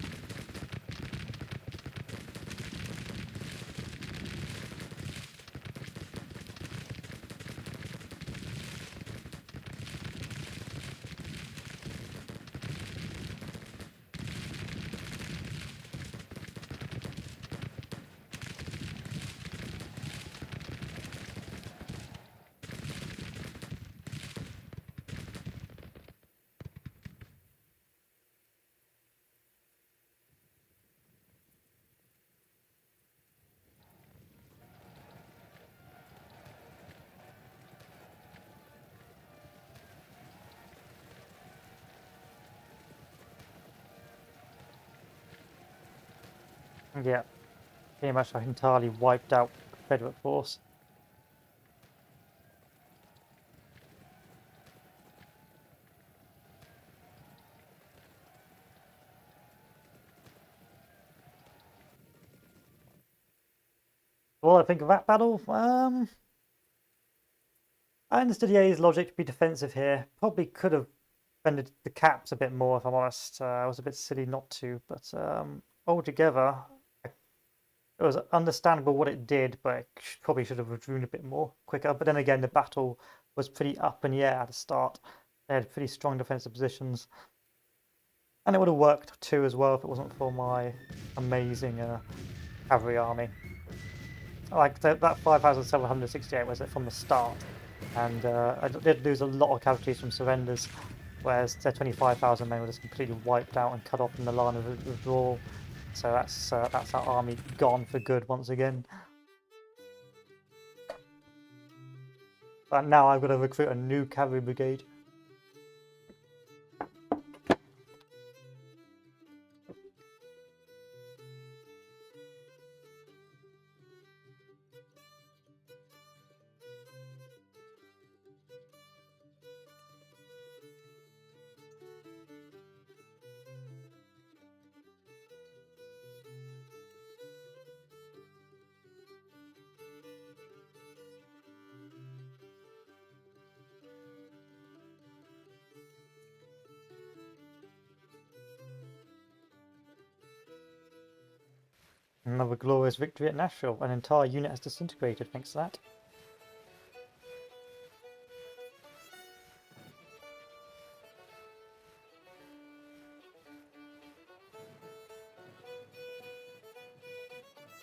Yeah, pretty much like entirely wiped out Confederate force. What do I think of that battle? I understood EA's logic to be defensive here. Probably could have defended the caps a bit more, if I'm honest. It was a bit silly not to, but altogether, it was understandable what it did, but it probably should have withdrawn a bit more quicker. But then again, the battle was pretty up in the air at the start. They had pretty strong defensive positions. And it would have worked too as well if it wasn't for my amazing cavalry army. Like that 5,768 was it from the start, and I did lose a lot of casualties from surrenders, whereas their 25,000 men were just completely wiped out and cut off from the line of withdrawal. So that's our army gone for good once again. But now I've got to recruit a new cavalry brigade. Another glorious victory at Nashville. An entire unit has disintegrated thanks to that.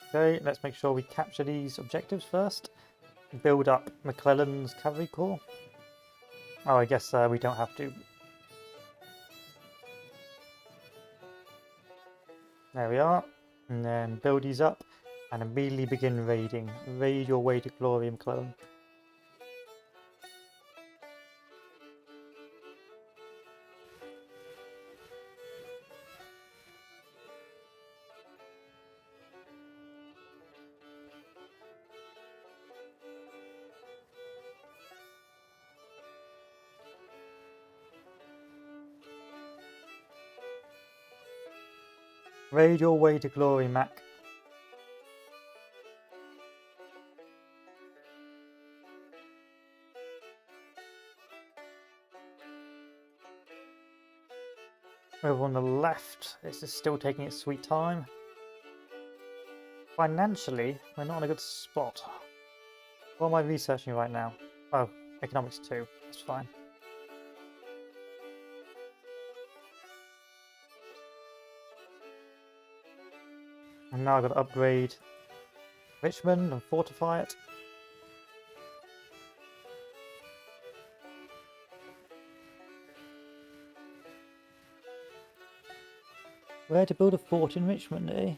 Okay, let's make sure we capture these objectives first. Build up McLellan's cavalry corps. Oh, I guess we don't have to. There we are. And then build these up and immediately begin raiding. Raid your way to glory, McLellan. Raid your way to glory, Mac. Over on the left, this is still taking its sweet time. Financially, we're not in a good spot. What am I researching right now? Oh, economics 2. That's fine. And now I've got to upgrade Richmond and fortify it. Where to build a fort in Richmond, eh?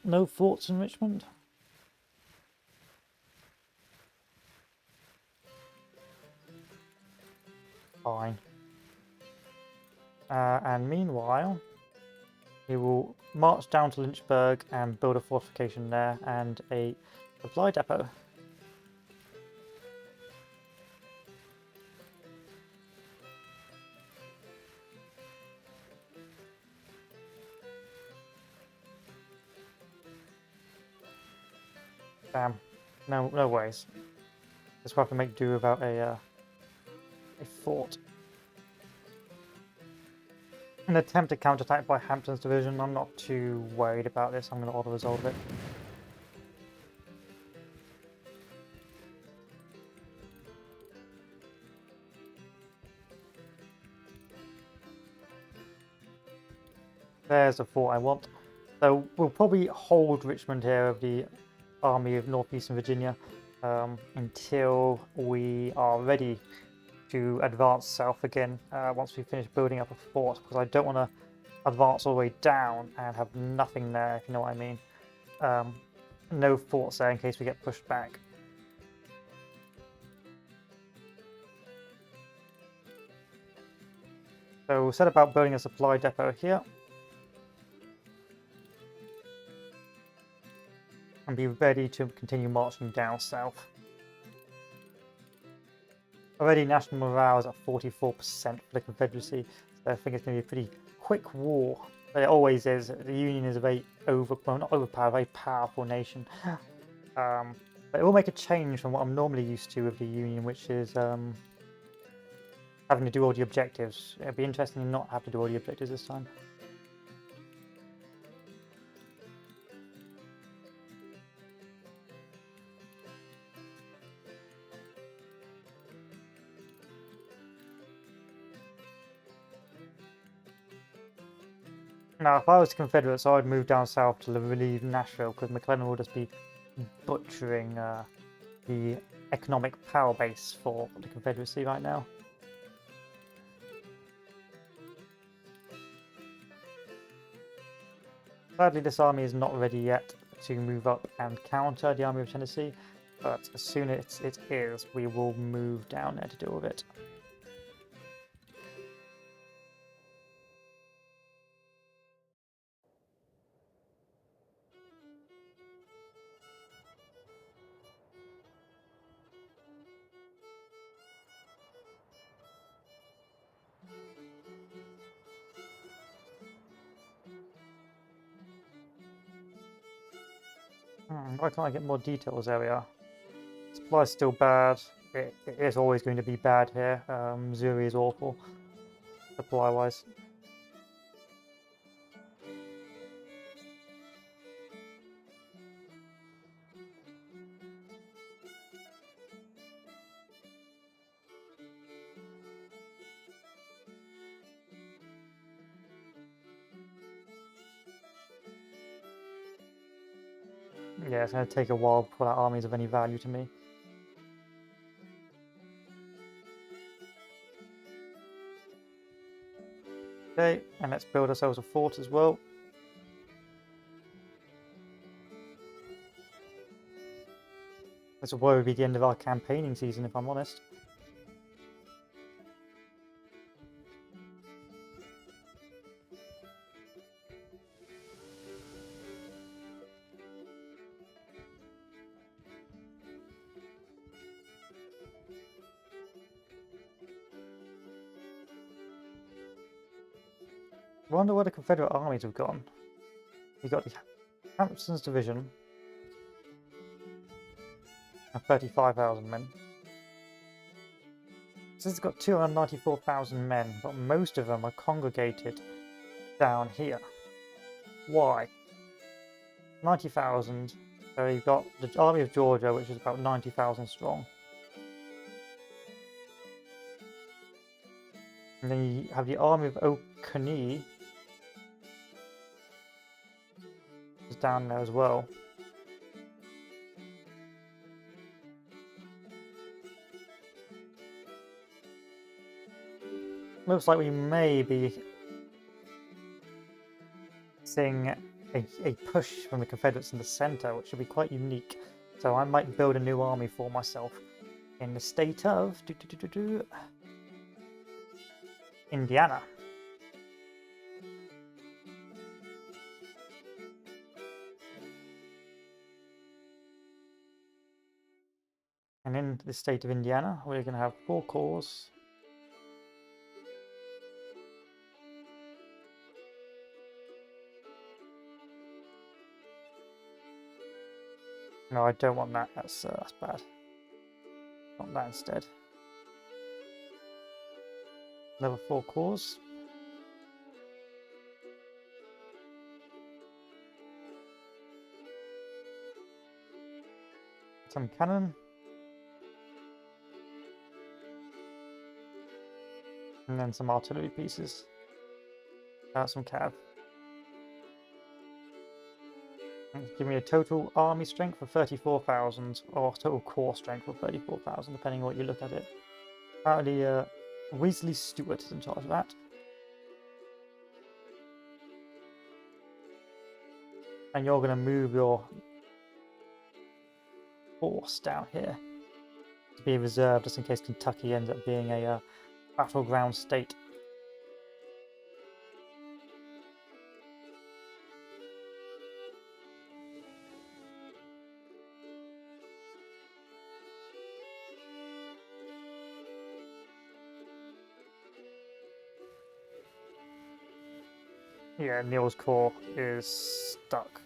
No forts in Richmond? Fine. And meanwhile, we will march down to Lynchburg and build a fortification there and a supply depot. Damn. No ways. Just have to make do without a fort. An attempted counterattack by Hampton's division. I'm not too worried about this. I'm going to auto-resolve it. There's the fort I want. So we'll probably hold Richmond here of the Army of Northeastern Virginia until we are ready to advance south again once we finish building up a fort, because I don't want to advance all the way down and have nothing there, if you know what I mean. No forts there in case we get pushed back. So we'll set about building a supply depot here. and be ready to continue marching down south. Already national morale is at 44% for the Confederacy, so I think it's going to be a pretty quick war. But it always is. The Union is a very not overpowered, very powerful nation. But it will make a change from what I'm normally used to with the Union, which is having to do all the objectives. It'd be interesting to not have to do all the objectives this time. Now, if I was Confederates, I would move down south to relieve Nashville, because McLellan will just be butchering the economic power base for the Confederacy right now. Sadly, this army is not ready yet to move up and counter the army of Tennessee, but as soon as it is, we will move down there to deal with it. Why can't I get more details? There we are. Supply's still bad. It is always going to be bad here. Missouri is awful, supply-wise. Yeah, it's going to take a while before that army is of any value to me. Okay, and let's build ourselves a fort as well. This will probably be the end of our campaigning season, if I'm honest. I wonder where the Confederate armies have gone. You got the Hampton's division and 35,000 men. So it's got 294,000 men, but most of them are congregated down here. Why? 90,000. So you've got the Army of Georgia, which is about 90,000 strong. And then you have the Army of Oconee, which is down there as well. Looks like we may be seeing a push from the Confederates in the center, which should be quite unique. So I might build a new army for myself in the state of Indiana. And in the state of Indiana, we're going to have 4 corps. No, I don't want that. That's bad. I want that instead. Level 4 corps. Some cannon. And then some artillery pieces. Some cav. Give me a total army strength of 34,000, or total corps strength of 34,000, depending on what you look at it. Apparently, Weasley Stewart is in charge of that. And you're going to move your force down here to be reserved just in case Kentucky ends up being a battleground state. Yeah, Neil's Corps is stuck.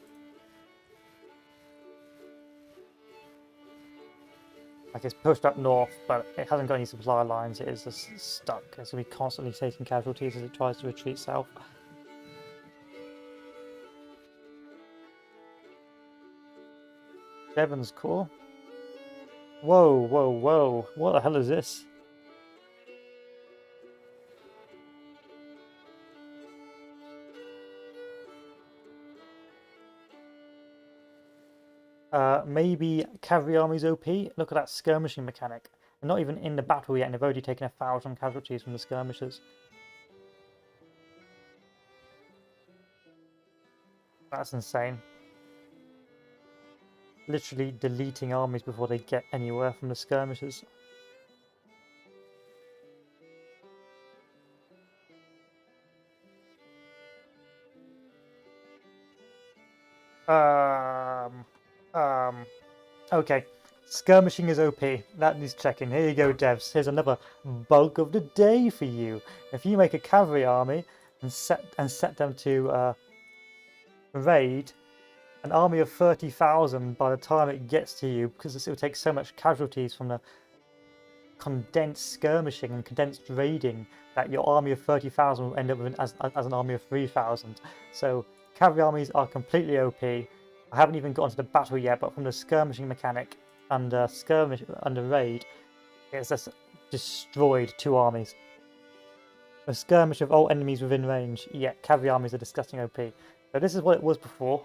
Like it's pushed up north, but it hasn't got any supply lines. It is just stuck. It's going to be constantly taking casualties as it tries to retreat south. Devon's Corps. Whoa, whoa, whoa! What the hell is this? Maybe cavalry army's OP. Look at that skirmishing mechanic. They're not even in the battle yet, and they've already taken 1,000 casualties from the skirmishers. That's insane. Literally deleting armies before they get anywhere from the skirmishers. Okay. Skirmishing is OP. That needs checking. Here you go, devs. Here's another bug of the day for you. If you make a cavalry army and set them to raid, an army of 30,000 by the time it gets to you, because it will take so much casualties from the condensed skirmishing and condensed raiding, that your army of 30,000 will end up as an army of 3,000. So cavalry armies are completely OP. I haven't even gotten to the battle yet, but from the skirmishing mechanic under raid, it's just destroyed 2 armies. A skirmish of all enemies within range. Yeah, cavalry armies are disgusting OP. So this is what it was before.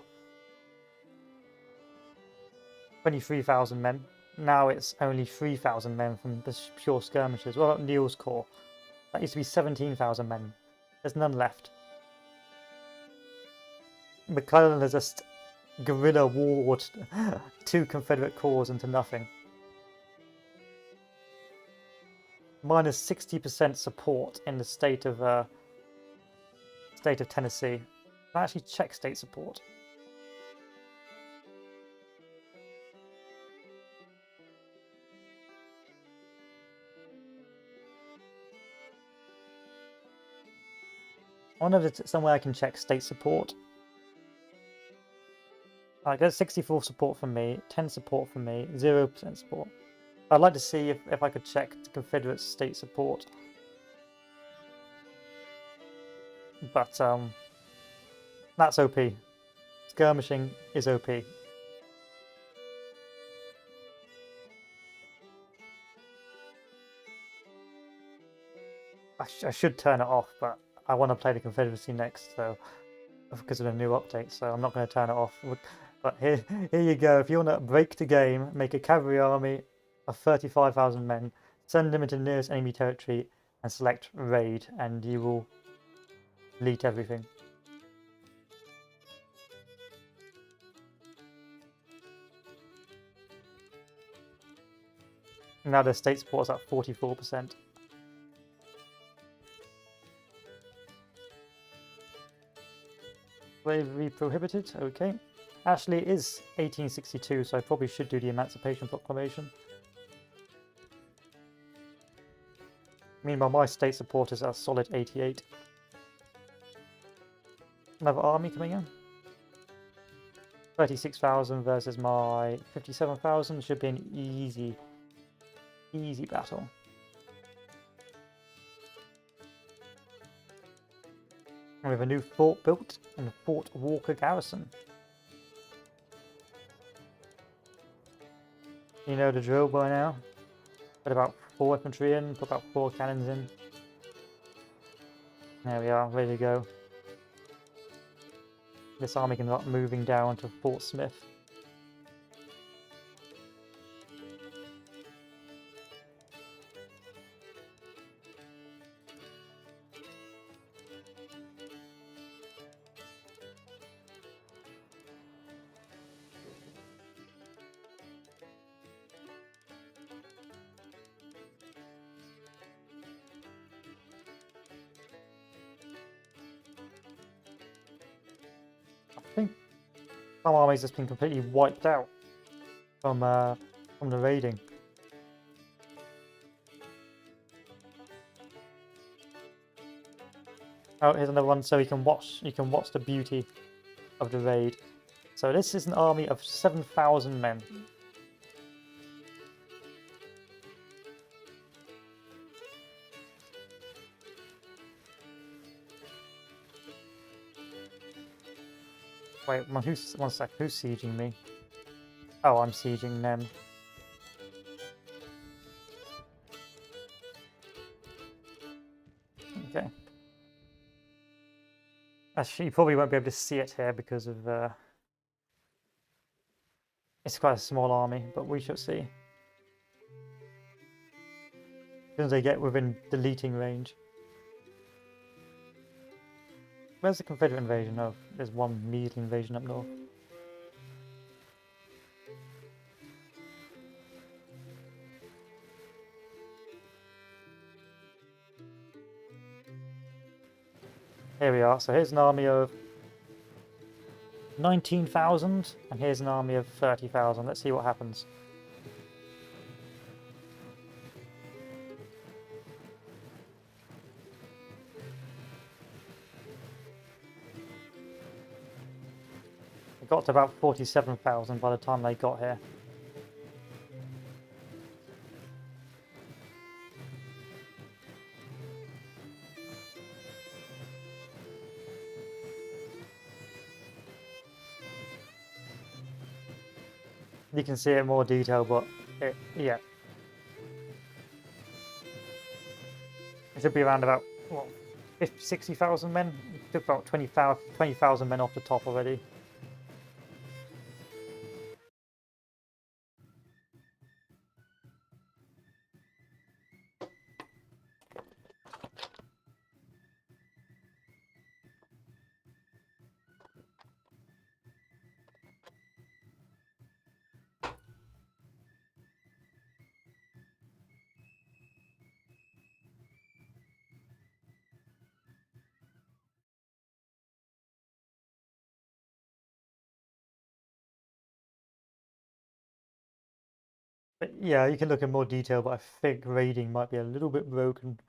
23,000 men. Now it's only 3,000 men from the pure skirmishers. What about Neil's Corps? That used to be 17,000 men. There's none left. McLellan has just guerrilla warred 2 Confederate corps into nothing. Minus 60% support in the state of Tennessee. I actually check state support. I wonder if it's somewhere I can check state support. I get 64 support from me, 10 support from me, 0% support. I'd like to see if I could check the Confederate state support. But that's OP. Skirmishing is OP. I should turn it off, but I want to play the Confederacy next, so because of the new update, so I'm not going to turn it off. But here you go. If you want to break the game, make a cavalry army of 35,000 men, send them into the nearest enemy territory, and select raid, and you will delete everything. Now the state support's at 44%. Slavery prohibited, okay. Actually, it is 1862, so I probably should do the Emancipation Proclamation. Meanwhile, my state support is a solid 88. Another army coming in. 36,000 versus my 57,000 should be an easy battle. And we have a new fort built in Fort Walker Garrison. You know the drill by now. Put about 4 infantry in, put about 4 cannons in. There we are, ready to go. This army can start moving down to Fort Smith. I think some armies has been completely wiped out from the raiding. Oh, here's another one, so you can watch the beauty of the raid. So this is an army of 7,000 men. Wait, one sec, who's sieging me? Oh, I'm sieging them. Okay. Actually, you probably won't be able to see it here because of it's quite a small army, but we shall see. As soon as they get within deleting range. Where's the Confederate invasion? Oh, there's one measly invasion up north. Here we are. So here's an army of 19,000, and here's an army of 30,000. Let's see what happens. It got to about 47,000 by the time they got here. You can see it in more detail, but yeah. It should be around about, what, 60,000 men? It took about 20,000 men off the top already. But yeah, you can look in more detail, but I think raiding might be a little bit broken.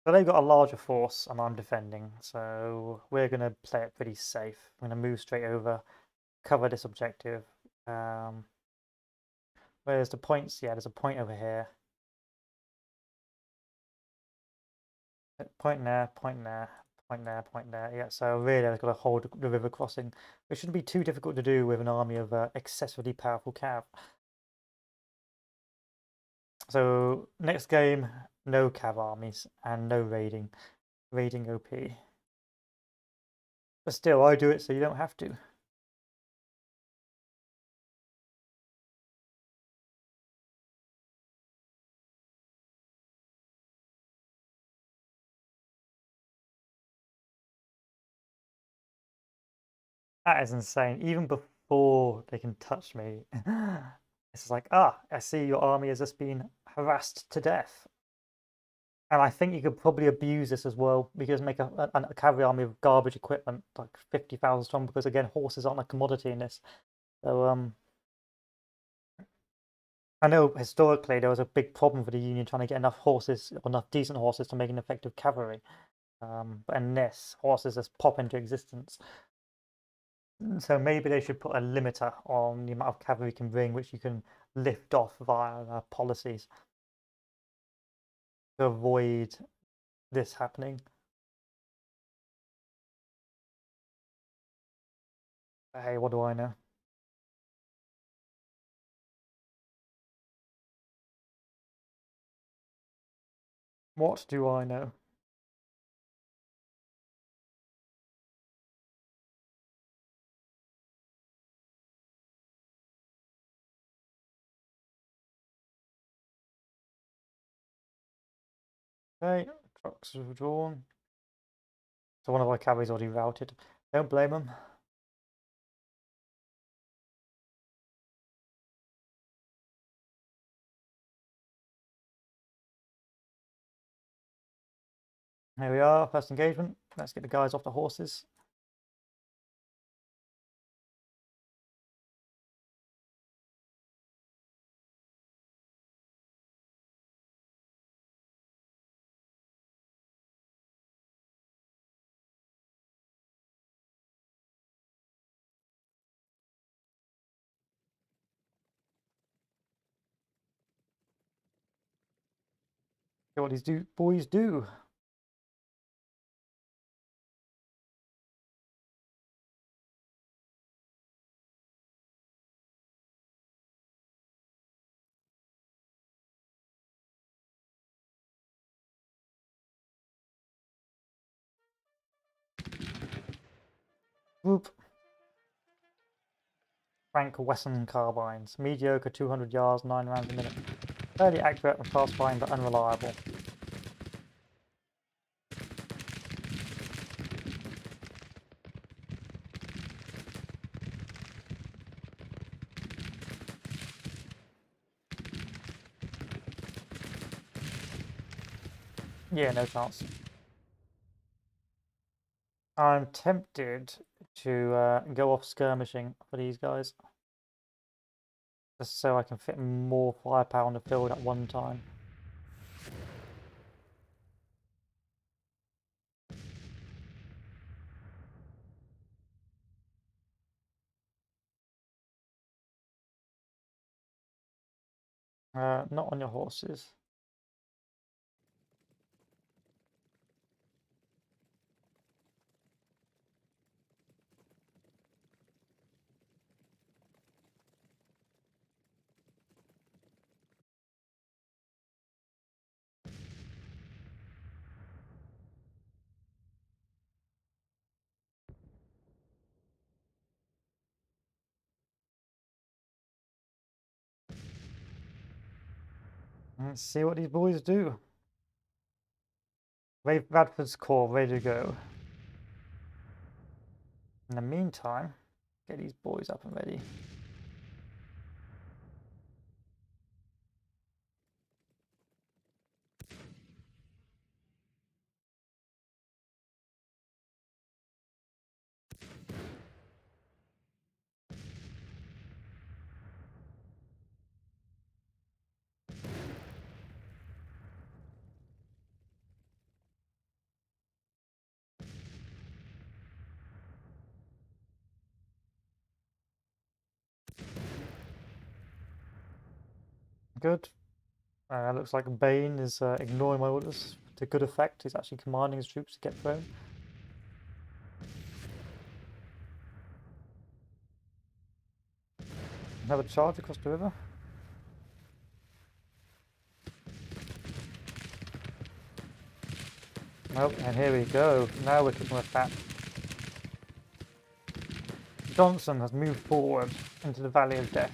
So they've got a larger force, and I'm defending, so we're going to play it pretty safe. I'm going to move straight over, cover this objective. Where's the points? Yeah, there's a point over here. Point there, point there, point there, point there. Yeah, so really I've got to hold the river crossing, which shouldn't be too difficult to do with an army of excessively powerful cav. So next game, no cav armies and no raiding. Raiding OP. But still, I do it so you don't have to. That is insane. Even before they can touch me, it's like, I see your army has just been harassed to death. And I think you could probably abuse this as well, because make a cavalry army of garbage equipment, like 50,000 strong, because again, horses aren't a commodity in this. So, I know historically there was a big problem for the Union trying to get enough horses, or enough decent horses to make an effective cavalry. But in this, horses just pop into existence. So maybe they should put a limiter on the amount of cavalry you can bring, which you can lift off via policies to avoid this happening. Hey, what do I know? What do I know? Okay, trucks are drawn. So one of our cavalry's already routed. Don't blame them. Here we are, first engagement. Let's get the guys off the horses. See what these boys do. Whoop. Frank Wesson carbines. Mediocre 200 yards, 9 rounds a minute. Fairly accurate and fast-firing, but unreliable. Yeah, no chance. I'm tempted to go off skirmishing for these guys. Just so I can fit more firepower on the field at one time. Not on your horses. Let's see what these boys do. Radford's Corps ready to go. In the meantime, get these boys up and ready. Good. Looks like Bane is ignoring my orders to good effect. He's actually commanding his troops to get thrown. Another charge across the river. Nope, and here we go. Now we're kicking with that. Johnson has moved forward into the Valley of Death.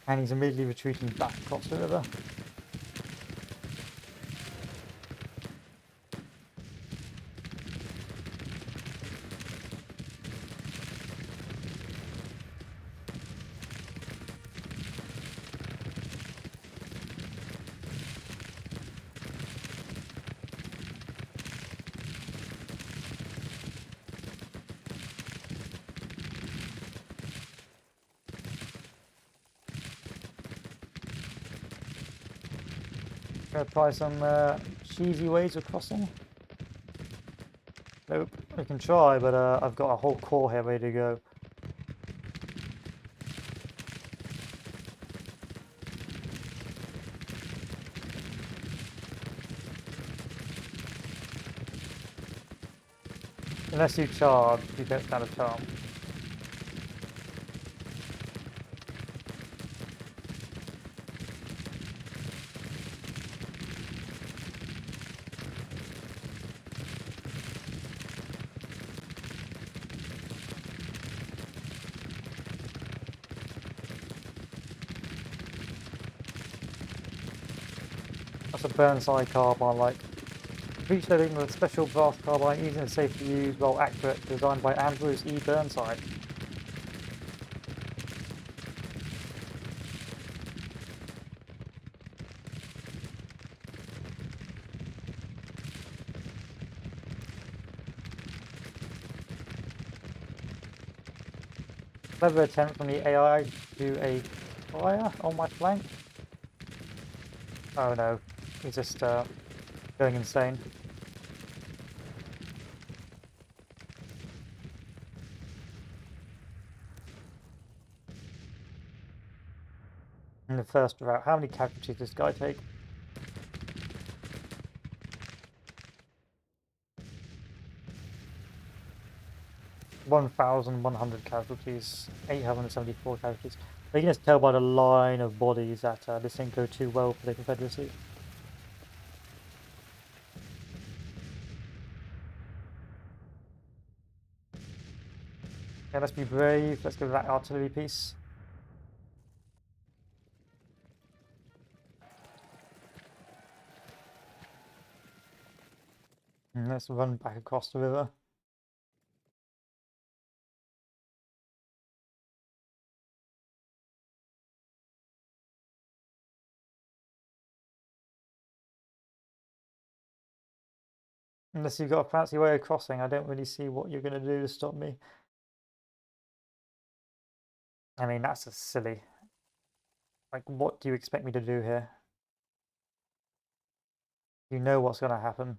And he's immediately retreating back across the river. Gonna try some cheesy ways of crossing. Nope, we can try, but I've got a whole corps here ready to go. Unless you charge, you don't stand a chance. That's a Burnside carbine, like. Breach loading with a special brass carbine, easy and safe to use, well accurate, designed by Ambrose E. Burnside. Clever attempt from the AI to do a fire on my flank. Oh no, he just Going insane. In the first route, how many casualties does this guy take? 1,100 casualties, 874 casualties. You can just tell by the line of bodies that this didn't go too well for the Confederacy. Yeah, let's be brave. Let's go to that artillery piece. And let's run back across the river. Unless you've got a fancy way of crossing, I don't really see what you're going to do to stop me. I mean, that's just silly. Like, what do you expect me to do here? You know what's going to happen.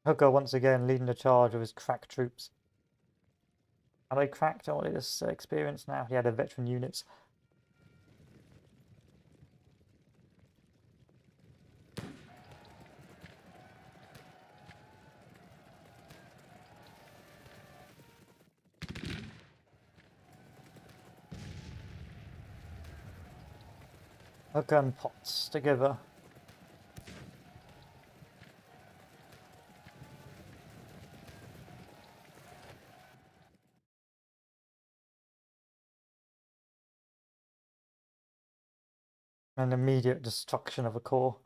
Hooker once again leading the charge of his crack troops. Are they cracked? I wanted this experience now. He had a veteran units. Hooker and Potts together. And immediate destruction of a corps.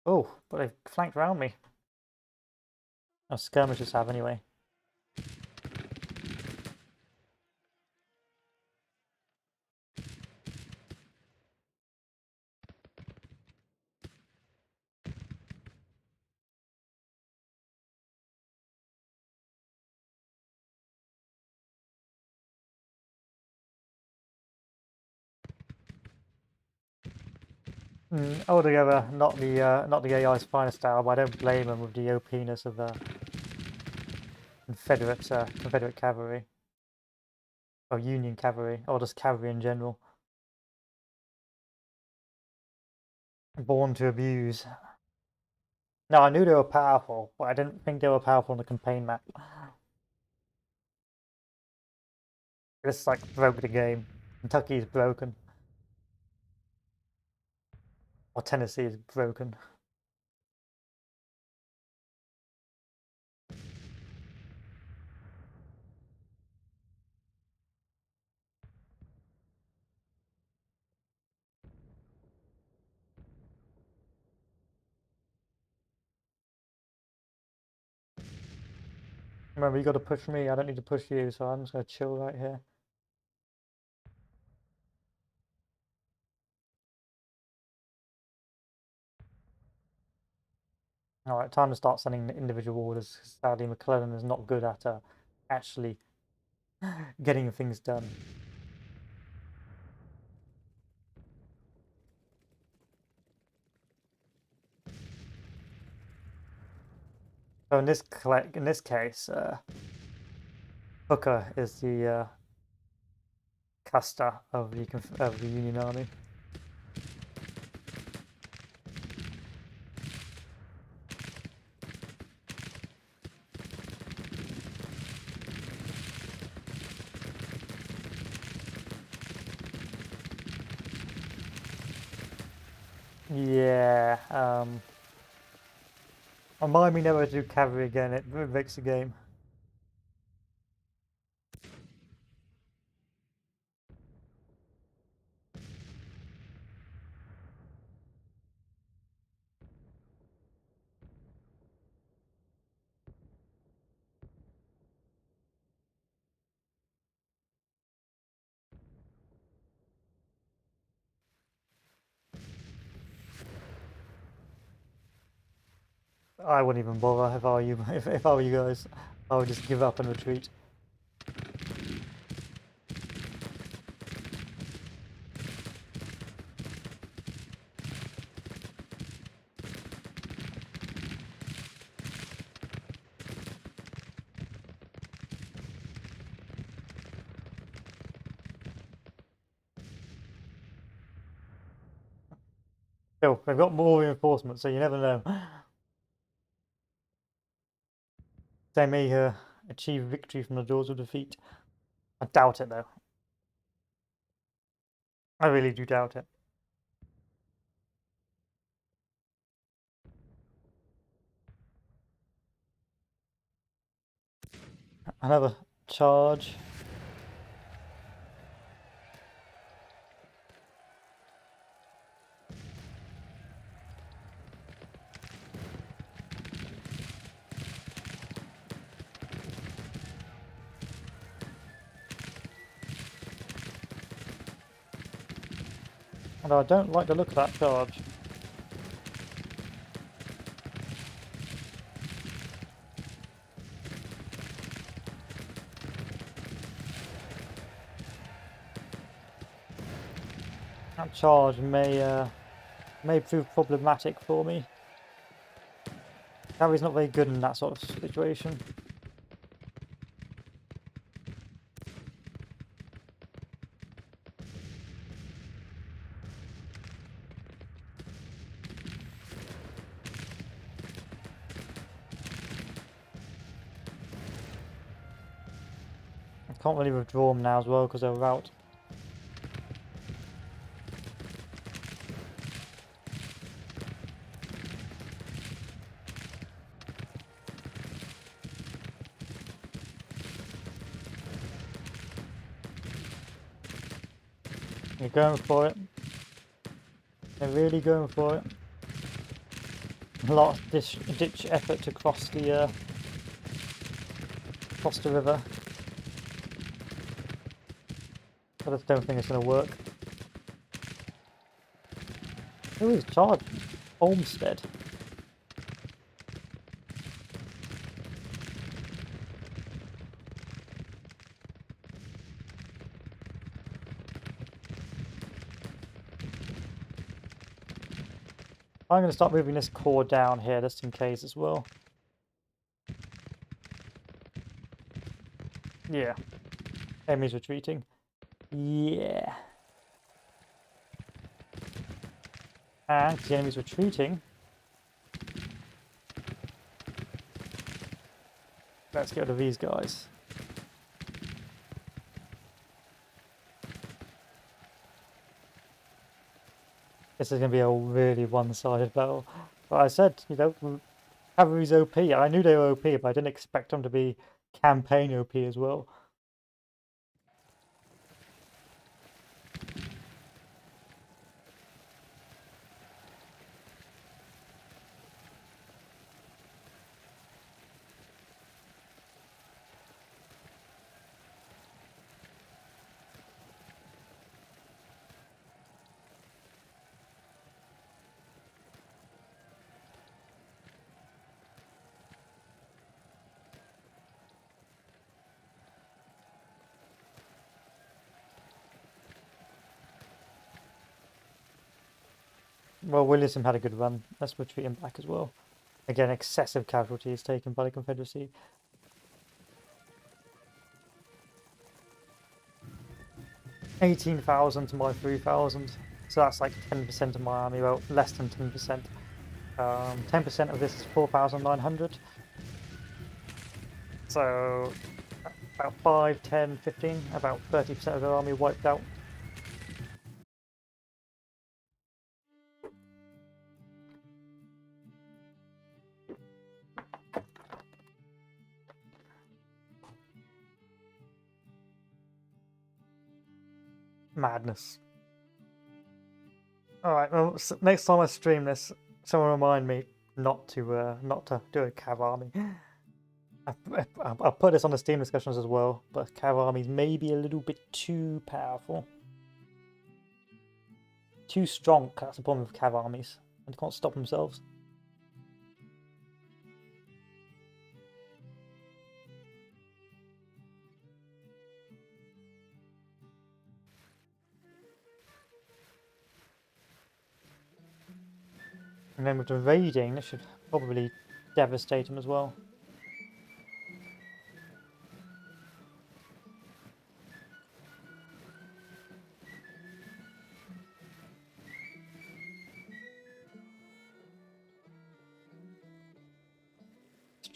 Oh, but they've flanked around me. Oh, skirmishers have anyway. Altogether, not the AI's finest hour, but I don't blame them with the OP-ness of Confederate cavalry, or Union cavalry, or just cavalry in general. Born to abuse. No, I knew they were powerful, but I didn't think they were powerful on the campaign map. This like broke the game. Kentucky is broken, or Tennessee is broken. Remember, you got to push me. I don't need to push you, so I'm just gonna chill right here. All right, time to start sending individual orders. Sadly, McLellan is not good at actually getting things done. So in this case, Hooker is the Custer of the Union Army. Yeah. Remind me never to do cavalry again. It breaks the game. I wouldn't even bother if I were you. If I were you guys, I would just give up and retreat. Still, they've got more reinforcements, so you never know. They may achieve victory from the doors of defeat. I doubt it, though. I really do doubt it. Another charge. Although I don't like the look of that charge. That charge may prove problematic for me. Cavalry's not very good in that sort of situation. I can't really withdraw them now as well because they're out. You're going for it. They're really going for it. A lot of ditch effort to cross the river. But I just don't think it's going to work. Who is charged? Olmsted. I'm going to start moving this core down here just in case as well. Yeah. Enemy's retreating. Yeah. And the enemy's retreating. Let's get rid of these guys. This is going to be a really one-sided battle. But I said, you know, cavalry's OP. I knew they were OP, but I didn't expect them to be campaign OP as well. Well, Williamson had a good run. Let's retreat him back as well. Again, excessive casualties taken by the Confederacy. $18,000 to my 3,000. So that's like 10% of my army. Well, less than 10%. 10% of this is 4,900. So about 5, 10, 15, about 30% of their army wiped out. Madness. Alright, well, next time I stream this, someone remind me not to do a cav army. I'll put this on the Steam discussions as well, but cav armies may be a little bit too powerful. Too strong, that's the problem with cav armies. They can't stop themselves. And then with the raiding, this should probably devastate them as well.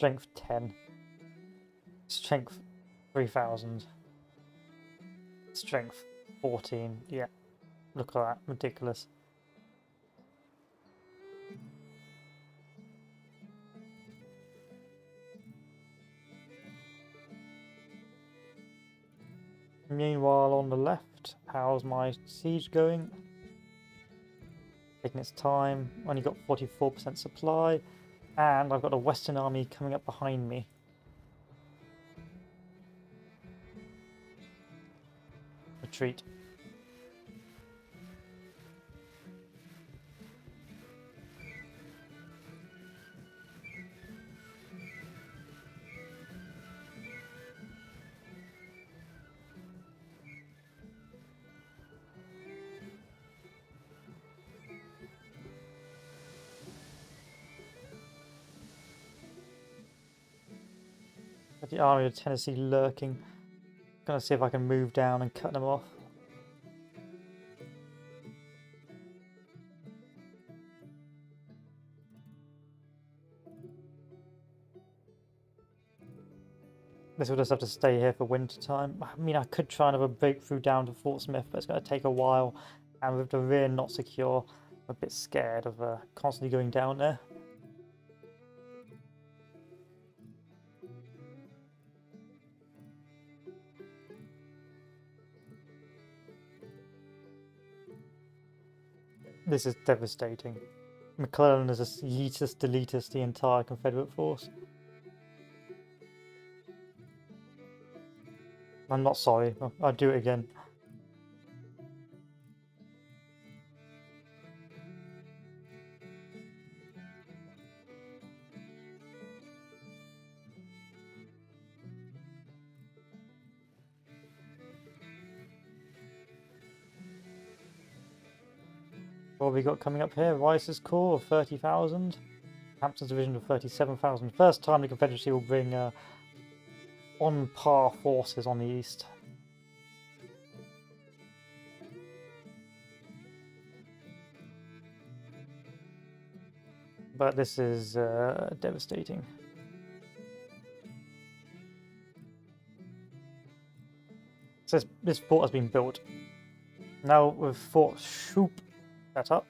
Strength 10. Strength 3000. Strength 14. Yeah. Look at that. Ridiculous. Meanwhile, on the left, how's my siege going? Taking its time. Only got 44% supply. And I've got a Western army coming up behind me. Retreat. Got the army of Tennessee lurking. Gonna see if I can move down and cut them off. This will just have to stay here for winter time. I mean, I could try another breakthrough down to Fort Smith, but it's going to take a while. And with the rear not secure, I'm a bit scared of constantly going down there. This is devastating. McLellan is a yeetus deletus the entire Confederate force. I'm not sorry, I'll do it again. What have we got coming up here? Rice's Corps of 30,000. Hampton's division of 37,000. First time the Confederacy will bring on par forces on the east. But this is devastating. So this fort has been built. Now with Fort Shoop set up.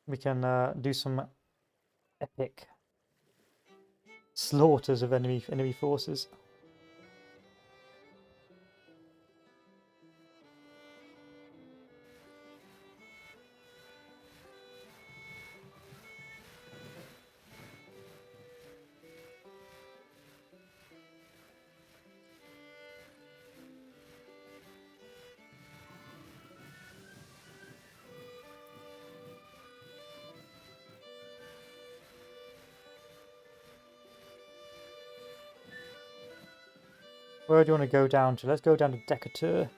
We can do some epic slaughters of enemy forces. Where do you want to go down to? Let's go down to Decatur.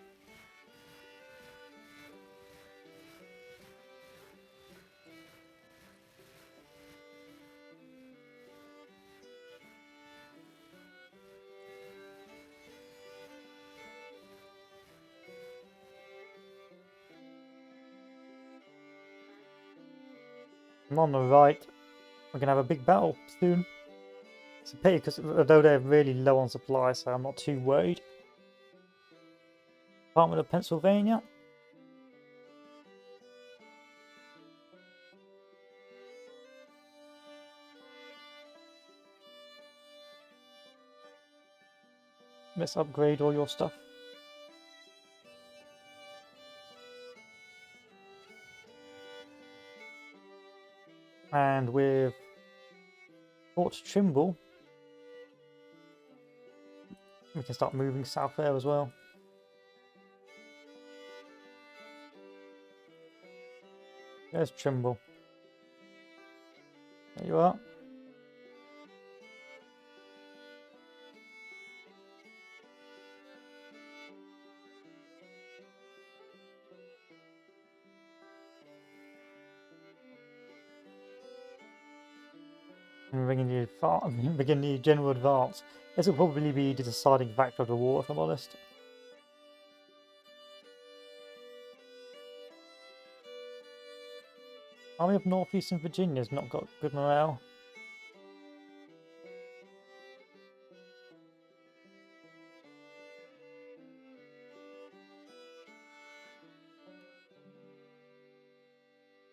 I'm on the right. We're going to have a big battle soon. It's a pity because although they're really low on supply, so I'm not too worried. Department of Pennsylvania. Let's upgrade all your stuff. And with Fort Trimble, we can start moving south there as well. There's Trimble. There you are. And begin the general advance. This will probably be the deciding factor of the war, if I'm honest. Army of Northeastern Virginia's not got good morale.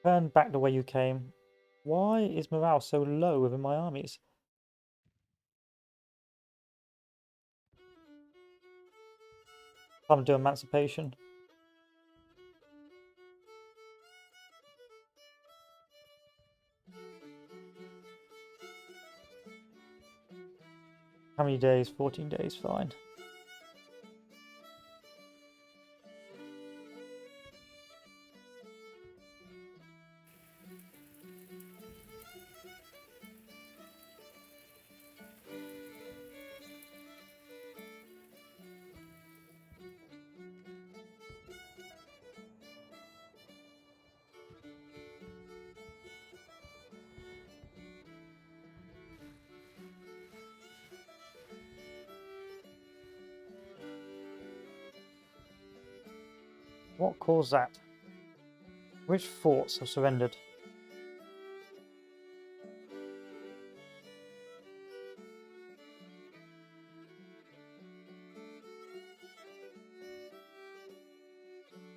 Turn back the way you came. Why is morale so low within my armies? Time to do emancipation. How many days? 14 days, fine. What caused that? Which forts have surrendered?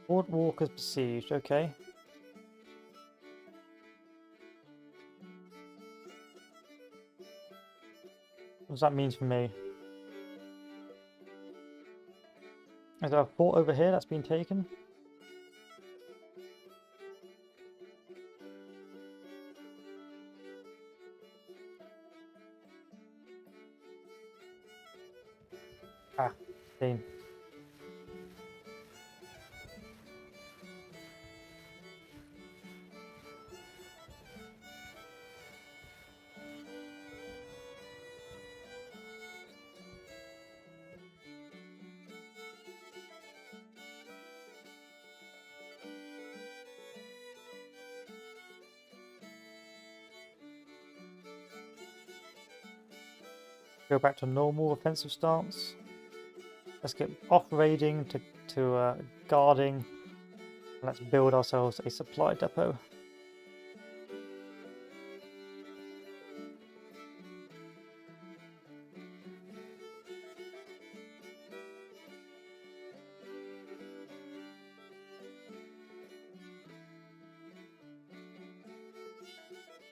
Fort Walker's besieged, okay. What does that mean for me? Is there a fort over here that's been taken? Ah, damn. Go back to normal offensive stance. Let's get off raiding to guarding. Let's build ourselves a supply depot.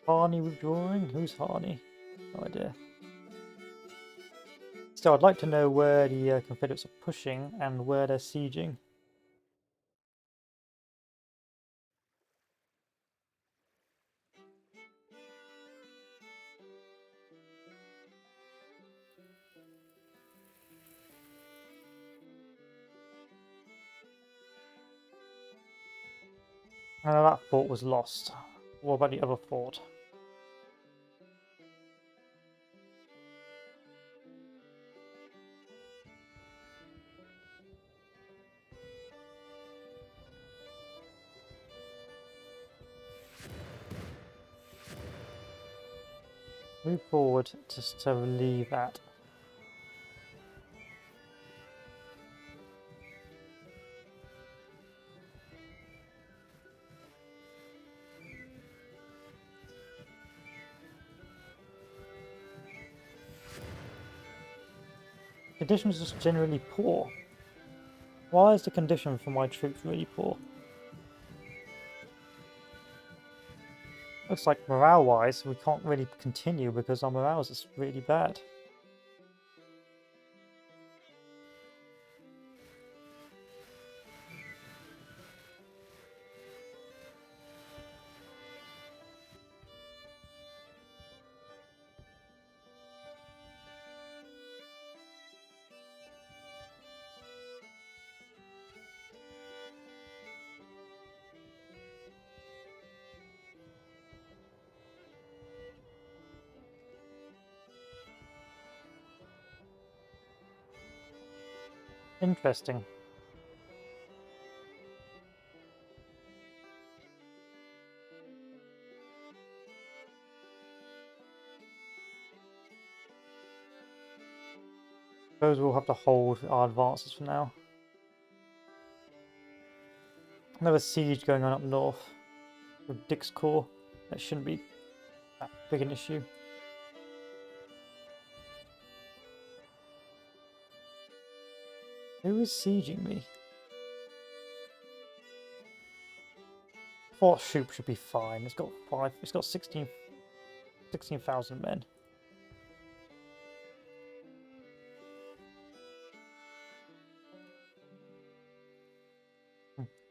Harney withdrawing? Who's Harney? No idea. So I'd like to know where the Confederates are pushing and where they're sieging. That fort was lost. What about the other fort? Move forward just to relieve that. Conditions are just generally poor. Why is the condition for my troops really poor? Looks like morale-wise, we can't really continue because our morale is just really bad. Interesting. Suppose we'll have to hold our advances for now. Another siege going on up north. with Dick's Corps. That shouldn't be that big an issue. Who is sieging me? Fort Shoop should be fine. It's got 16,000 men.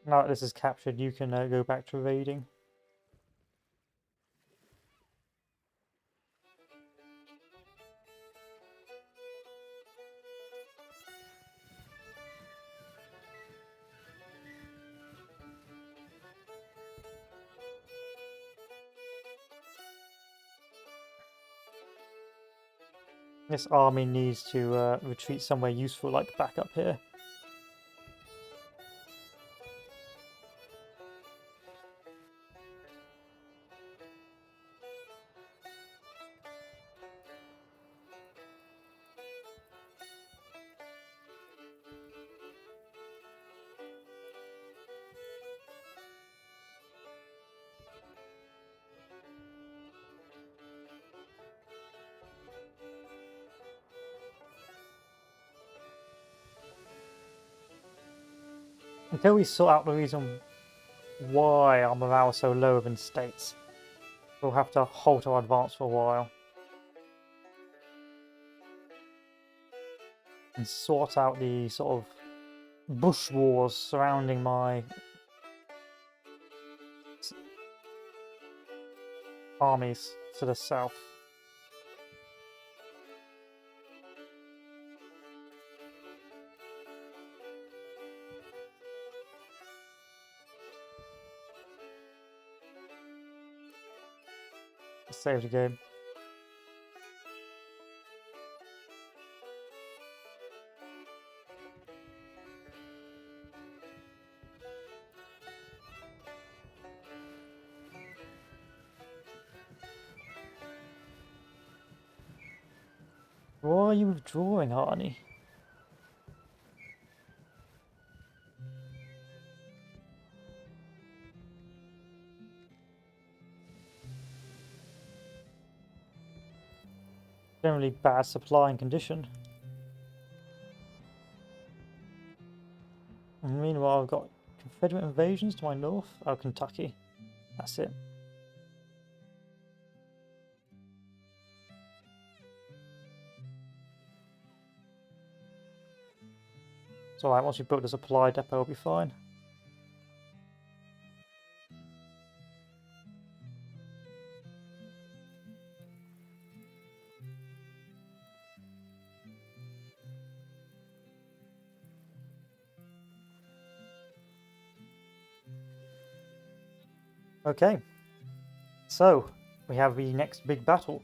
Now that this is captured, you can go back to raiding. This army needs to retreat somewhere useful, like back up here. Until we sort out the reason why our morale is so low within states, we'll have to halt our advance for a while. And sort out the sort of bush wars surrounding my armies to the south. Save the game. Why are you withdrawing, Arnie? Generally bad supply and condition. And meanwhile, I've got Confederate invasions to my north. Oh, Kentucky. That's it. It's alright, once you build a supply depot, it'll be fine. Okay, so we have the next big battle.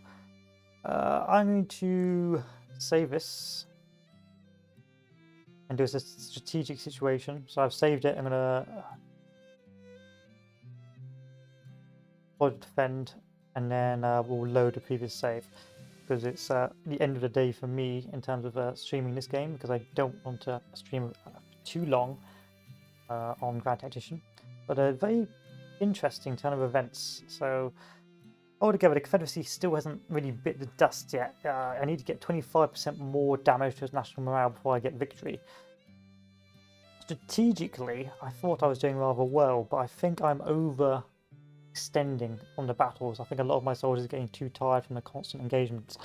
I'm going to save this and do a strategic situation. So I've saved it. I'm going to defend, and then we'll load the previous save, because it's the end of the day for me in terms of streaming this game, because I don't want to stream too long on Grand Tactician. But a very interesting turn of events. So altogether, the Confederacy still hasn't really bit the dust yet. I need to get 25% more damage to its national morale before I get victory. Strategically, I thought I was doing rather well, but I think I'm overextending on the battles. I think a lot of my soldiers are getting too tired from the constant engagements.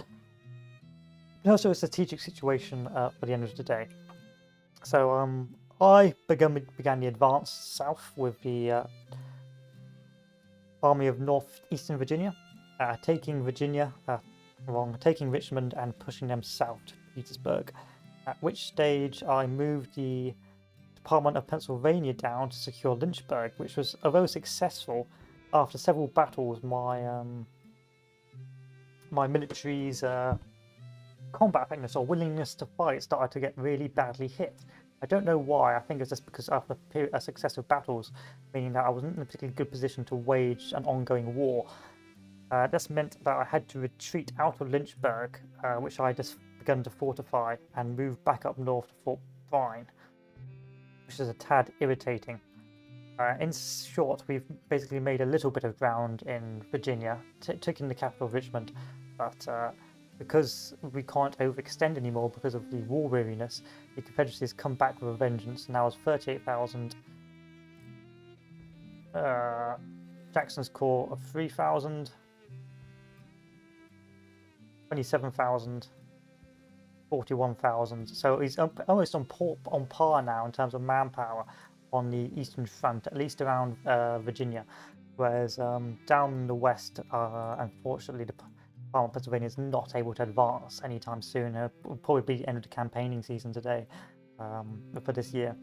And also a strategic situation for the end of the day. So I began the advance south with the Army of Northeastern Virginia, taking Richmond and pushing them south to Petersburg. At which stage I moved the Department of Pennsylvania down to secure Lynchburg, which was, although successful, after several battles, my military's combat effectiveness or willingness to fight started to get really badly hit. I don't know why. I think it's just because after successive battles, meaning that I wasn't in a particularly good position to wage an ongoing war. This meant that I had to retreat out of Lynchburg, which I just begun to fortify, and move back up north to Fort Brine, which is a tad irritating. In short, we've basically made a little bit of ground in Virginia, taking the capital of Richmond, but because we can't overextend anymore because of the war weariness, the Confederacy has come back with a vengeance. Now it's 38,000. Jackson's corps of 3,000, 27,000, 41,000. So he's almost on par now in terms of manpower on the Eastern Front, at least around Virginia. Whereas down in the west, unfortunately, the Department of Pennsylvania is not able to advance anytime soon. It will probably be the end of the campaigning season today for this year.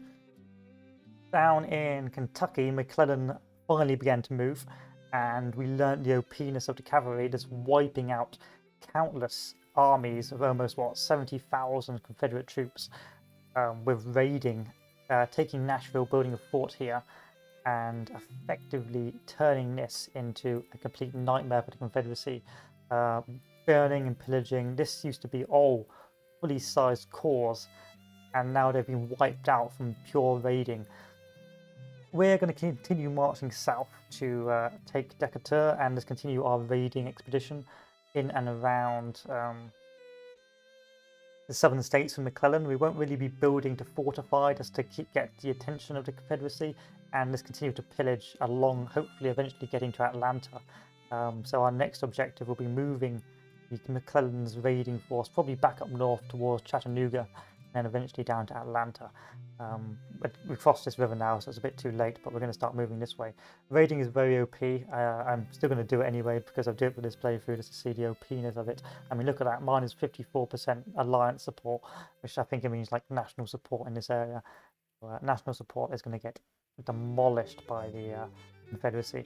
Down in Kentucky, McClellan finally began to move, and we learnt the OP-ness of the cavalry, just wiping out countless armies of almost 70,000 Confederate troops with raiding, taking Nashville, building a fort here, and effectively turning this into a complete nightmare for the Confederacy. Burning and pillaging. This used to be all fully sized corps, and now they've been wiped out from pure raiding. We're going to continue marching south to take Decatur and just continue our raiding expedition in and around the southern states from McClellan. We won't really be building to fortify, just to get the attention of the Confederacy, and just continue to pillage along, hopefully eventually getting to Atlanta. So our next objective will be moving the McClellan's raiding force probably back up north towards Chattanooga, and eventually down to Atlanta. But we crossed this river now, so it's a bit too late, but we're going to start moving this way. Raiding is very OP. I'm still going to do it anyway because I've done it for this playthrough just to see the OP-ness of it. I mean, look at that. Mine is 54% alliance support, which I think it means like national support in this area. National support is going to get demolished by the Confederacy.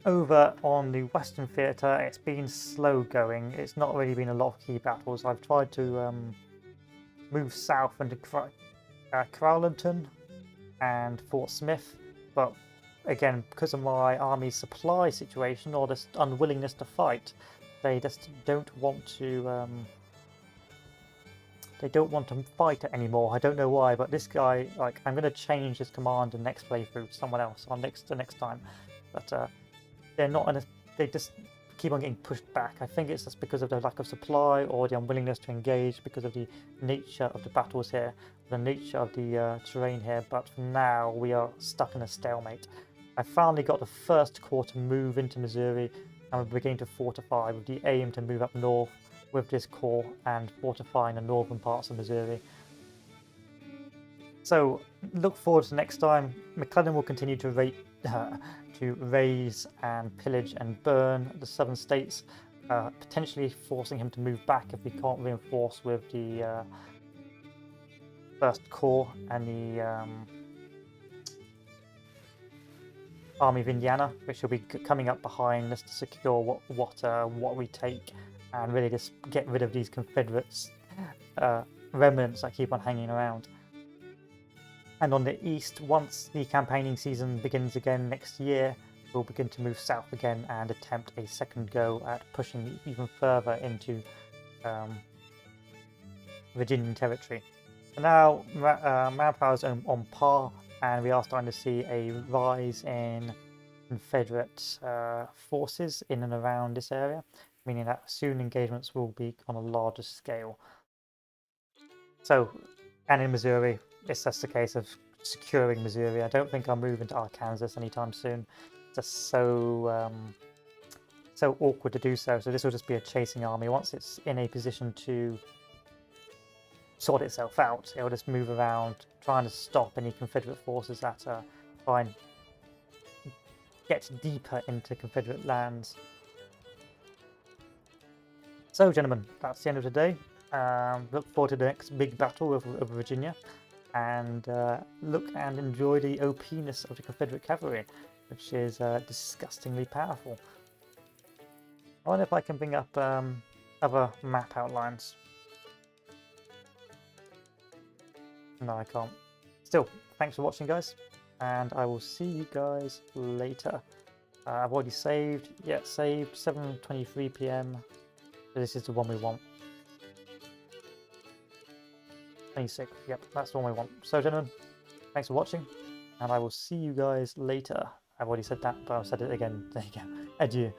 Over on the Western Theatre, it's been slow going. It's not really been a lot of key battles. I've tried to move south into Crowlenton and Fort Smith, but again, because of my army's supply situation or this unwillingness to fight, they just don't want to. They don't want to fight it anymore. I don't know why, but this guy, like, I'm going to change his command in the next playthrough to someone else on the next time, but. They're not. They just keep on getting pushed back. I think it's just because of the lack of supply or the unwillingness to engage because of the nature of the battles here, the nature of the terrain here. But for now, we are stuck in a stalemate. I finally got the first corps to move into Missouri, and we're beginning to fortify with the aim to move up north with this corps and fortifying the northern parts of Missouri. So look forward to next time. McClellan will continue to raise and pillage and burn the southern states, potentially forcing him to move back if we can't reinforce with the First Corps and the Army of Indiana, which will be coming up behind us to secure what we take, and really just get rid of these Confederates remnants that keep on hanging around. And on the east, once the campaigning season begins again next year, we'll begin to move south again and attempt a second go at pushing even further into Virginian territory. So now manpower is on par, and we are starting to see a rise in Confederate forces in and around this area, meaning that soon engagements will be on a larger scale. So, and in Missouri, it's just a case of securing Missouri. I don't think I'll move into Arkansas anytime soon. It's just so awkward to do so. So this will just be a chasing army. Once it's in a position to sort itself out, it'll just move around, trying to stop any Confederate forces that try and get deeper into Confederate lands. So, gentlemen, that's the end of today. Look forward to the next big battle of Virginia, and look and enjoy the OP-ness of the Confederate cavalry, which is disgustingly powerful. I wonder if I can bring up other map outlines. No, I can't. Still, thanks for watching, guys, and I will see you guys later. I've already saved. Yeah, saved 7:23 PM. So this is the one we want. 26. Yep, that's the one we want. So, gentlemen, thanks for watching. and I will see you guys later. I've already said that, but I've said it again. There you go. Adieu.